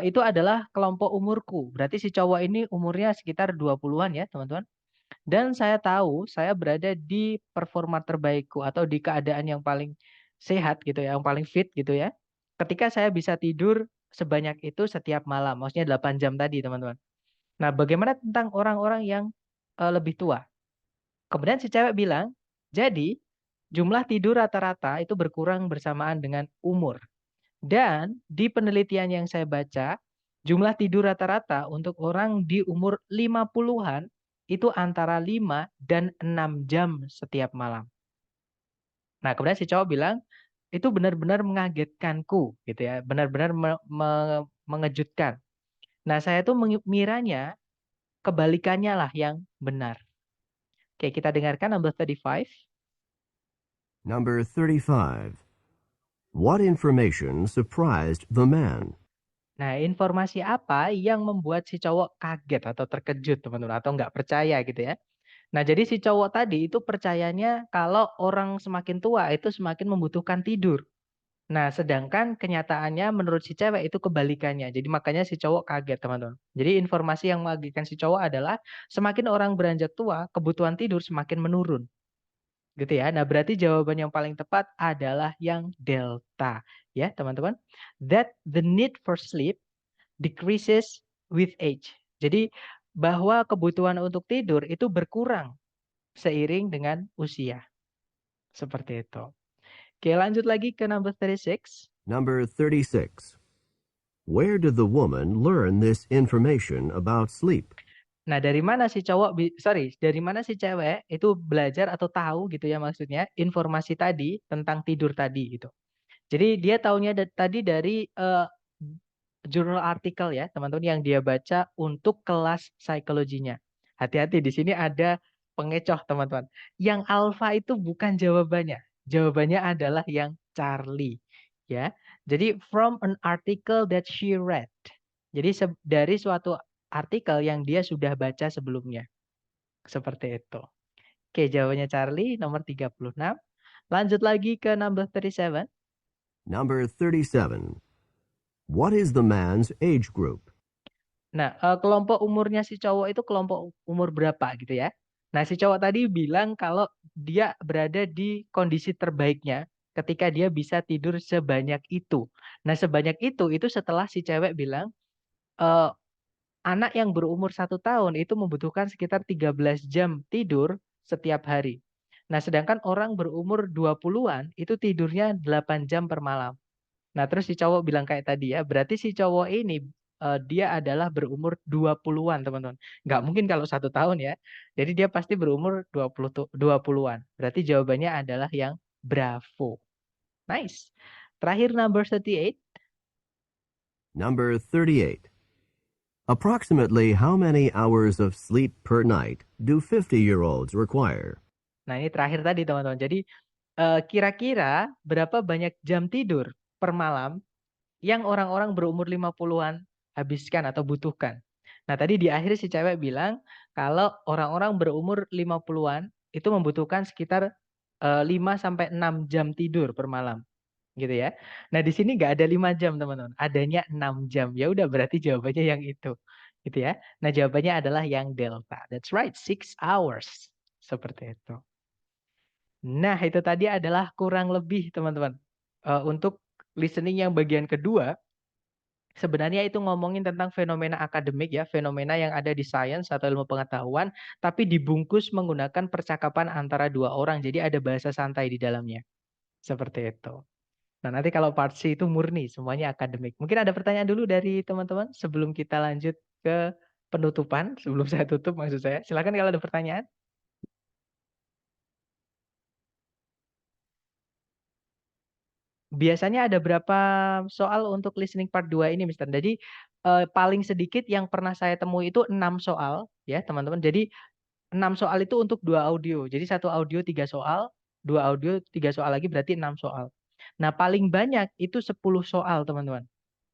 Itu adalah kelompok umurku. Berarti si cowok ini umurnya sekitar 20-an ya, teman-teman. Dan saya tahu saya berada di performa terbaikku atau di keadaan yang paling sehat gitu ya, yang paling fit gitu ya. Ketika saya bisa tidur sebanyak itu setiap malam, maksudnya 8 jam tadi, teman-teman. Nah, bagaimana tentang orang-orang yang lebih tua? Kemudian si cewek bilang, jadi jumlah tidur rata-rata itu berkurang bersamaan dengan umur. Dan di penelitian yang saya baca, jumlah tidur rata-rata untuk orang di umur 50-an itu antara 5 dan 6 jam setiap malam. Nah, kemudian si cowok bilang, itu benar-benar mengagetkanku gitu ya, benar-benar mengejutkan. Nah, saya tuh mengiranya kebalikannya lah yang benar. Oke, kita dengarkan number 35. Number 35. What information surprised the man? Nah, informasi apa yang membuat si cowok kaget atau terkejut, teman-teman, atau nggak percaya gitu ya. Nah, jadi si cowok tadi itu percayanya kalau orang semakin tua itu semakin membutuhkan tidur. Nah, sedangkan kenyataannya menurut si cewek itu kebalikannya. Jadi makanya si cowok kaget, teman-teman. Jadi informasi yang mengagetkan si cowok adalah semakin orang beranjak tua, kebutuhan tidur semakin menurun. Gitu ya. Nah, berarti jawaban yang paling tepat adalah yang delta. Ya, teman-teman. That the need for sleep decreases with age. Jadi bahwa kebutuhan untuk tidur itu berkurang seiring dengan usia. Seperti itu. Oke, lanjut lagi ke number 36. Number 36. Where did the woman learn this information about sleep? Nah, dari mana si cewek itu belajar atau tahu gitu ya maksudnya informasi tadi tentang tidur tadi gitu. Jadi dia taunya tadi dari jurnal artikel ya, teman-teman, yang dia baca untuk kelas psikologinya. Hati-hati, di sini ada pengecoh, teman-teman. Yang alfa itu bukan jawabannya. Jawabannya adalah yang Charlie, ya. Jadi from an article that she read. Jadi dari suatu artikel yang dia sudah baca sebelumnya. Seperti itu. Oke, jawabannya Charlie nomor 36. Lanjut lagi ke number 37. Number 37. What is the man's age group? Nah, kelompok umurnya si cowok itu kelompok umur berapa gitu ya. Nah, si cowok tadi bilang kalau dia berada di kondisi terbaiknya ketika dia bisa tidur sebanyak itu. Nah, sebanyak itu setelah si cewek bilang, eee, anak yang berumur 1 tahun itu membutuhkan sekitar 13 jam tidur setiap hari. Nah, sedangkan orang berumur 20-an itu tidurnya 8 jam per malam. Nah, terus si cowok bilang kayak tadi ya, berarti si cowok ini, dia adalah berumur 20-an, teman-teman. Nggak mungkin kalau 1 tahun ya. Jadi dia pasti berumur 20-an. Berarti jawabannya adalah yang bravo. Nice. Terakhir number 38. Number 38. Approximately how many hours of sleep per night do 50-year-olds require? Nah, ini terakhir tadi, teman-teman. Jadi, kira-kira berapa banyak jam tidur per malam yang orang-orang berumur 50-an habiskan atau butuhkan. Nah, tadi di akhir si cewek bilang kalau orang-orang berumur 50-an itu membutuhkan sekitar 5 sampai 6 jam tidur per malam, gitu ya. Nah, di sini nggak ada 5 jam, teman-teman, adanya 6 jam. Ya udah berarti jawabannya yang itu, gitu ya. Nah, jawabannya adalah yang delta. That's right, 6 hours. Seperti itu. Nah, itu tadi adalah kurang lebih, teman-teman, untuk listening yang bagian kedua. Sebenarnya itu ngomongin tentang fenomena akademik ya, fenomena yang ada di sains atau ilmu pengetahuan, tapi dibungkus menggunakan percakapan antara dua orang. Jadi ada bahasa santai di dalamnya. Seperti itu. Nah, nanti kalau part C itu murni, semuanya akademik. Mungkin ada pertanyaan dulu dari teman-teman sebelum kita lanjut ke penutupan, sebelum saya tutup maksud saya. Silakan kalau ada pertanyaan. Biasanya ada berapa soal untuk listening part 2 ini, Mister? Jadi, paling sedikit yang pernah saya temui itu 6 soal ya, teman-teman. Jadi 6 soal itu untuk 2 audio. Jadi 1 audio 3 soal, 2 audio 3 soal lagi berarti 6 soal. Nah, paling banyak itu 10 soal, teman-teman.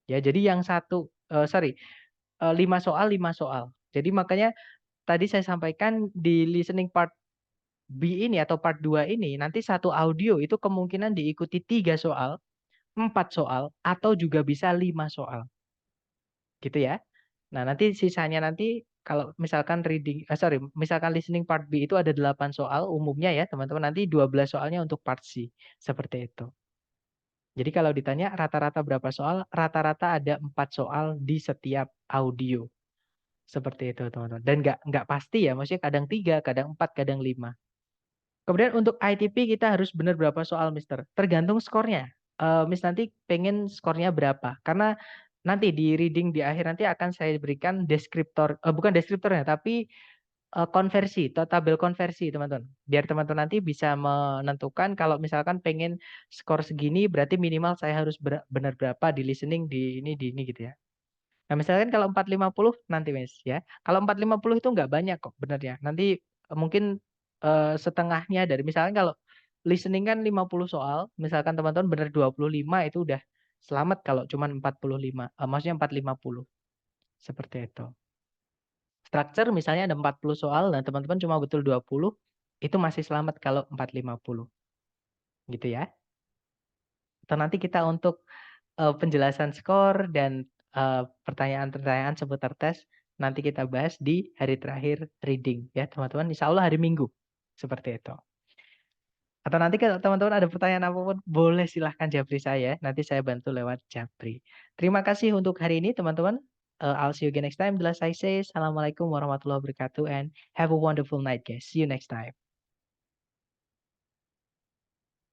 Ya, jadi yang 5 soal 5 soal. Jadi makanya tadi saya sampaikan di listening part B ini atau part 2 ini, nanti 1 audio itu kemungkinan diikuti 3 soal, 4 soal, atau juga bisa 5 soal. Gitu ya. Nah, nanti sisanya nanti kalau misalkan misalkan listening part B itu ada 8 soal umumnya ya, teman-teman, nanti 12 soalnya untuk part C, seperti itu. Jadi kalau ditanya rata-rata berapa soal, rata-rata ada 4 soal di setiap audio. Seperti itu, teman-teman. Dan nggak pasti ya, maksudnya kadang 3, kadang 4, kadang 5. Kemudian untuk ITP kita harus benar berapa soal, Mister? Tergantung skornya. Miss nanti pengen skornya berapa? Karena nanti di reading di akhir nanti akan saya berikan deskriptor, bukan deskriptornya, tapi konversi, tabel konversi, teman-teman. Biar teman-teman nanti bisa menentukan kalau misalkan pengen skor segini, berarti minimal saya harus benar berapa di listening, di ini gitu ya. Nah, misalkan kalau 450 nanti, Miss, ya. Kalau 450 itu nggak banyak kok benernya. Nanti mungkin, setengahnya dari misalkan kalau listening kan 50 soal, misalkan teman-teman bener 25 itu udah selamat kalau cuman 45, maksudnya 450, seperti itu. Structure misalnya ada 40 soal dan teman-teman cuma betul 20, itu masih selamat kalau 450, gitu ya. Atau nanti kita untuk penjelasan skor dan, pertanyaan-pertanyaan seputar tes, nanti kita bahas di hari terakhir reading ya teman-teman, insya Allah hari Minggu, seperti itu. Atau nanti kalau teman-teman ada pertanyaan apapun, boleh silahkan japri saya, nanti saya bantu lewat japri. Terima kasih untuk hari ini teman-teman, I'll see you again next time. Bila saya say, Assalamualaikum warahmatullahi wabarakatuh and have a wonderful night guys. See you next time.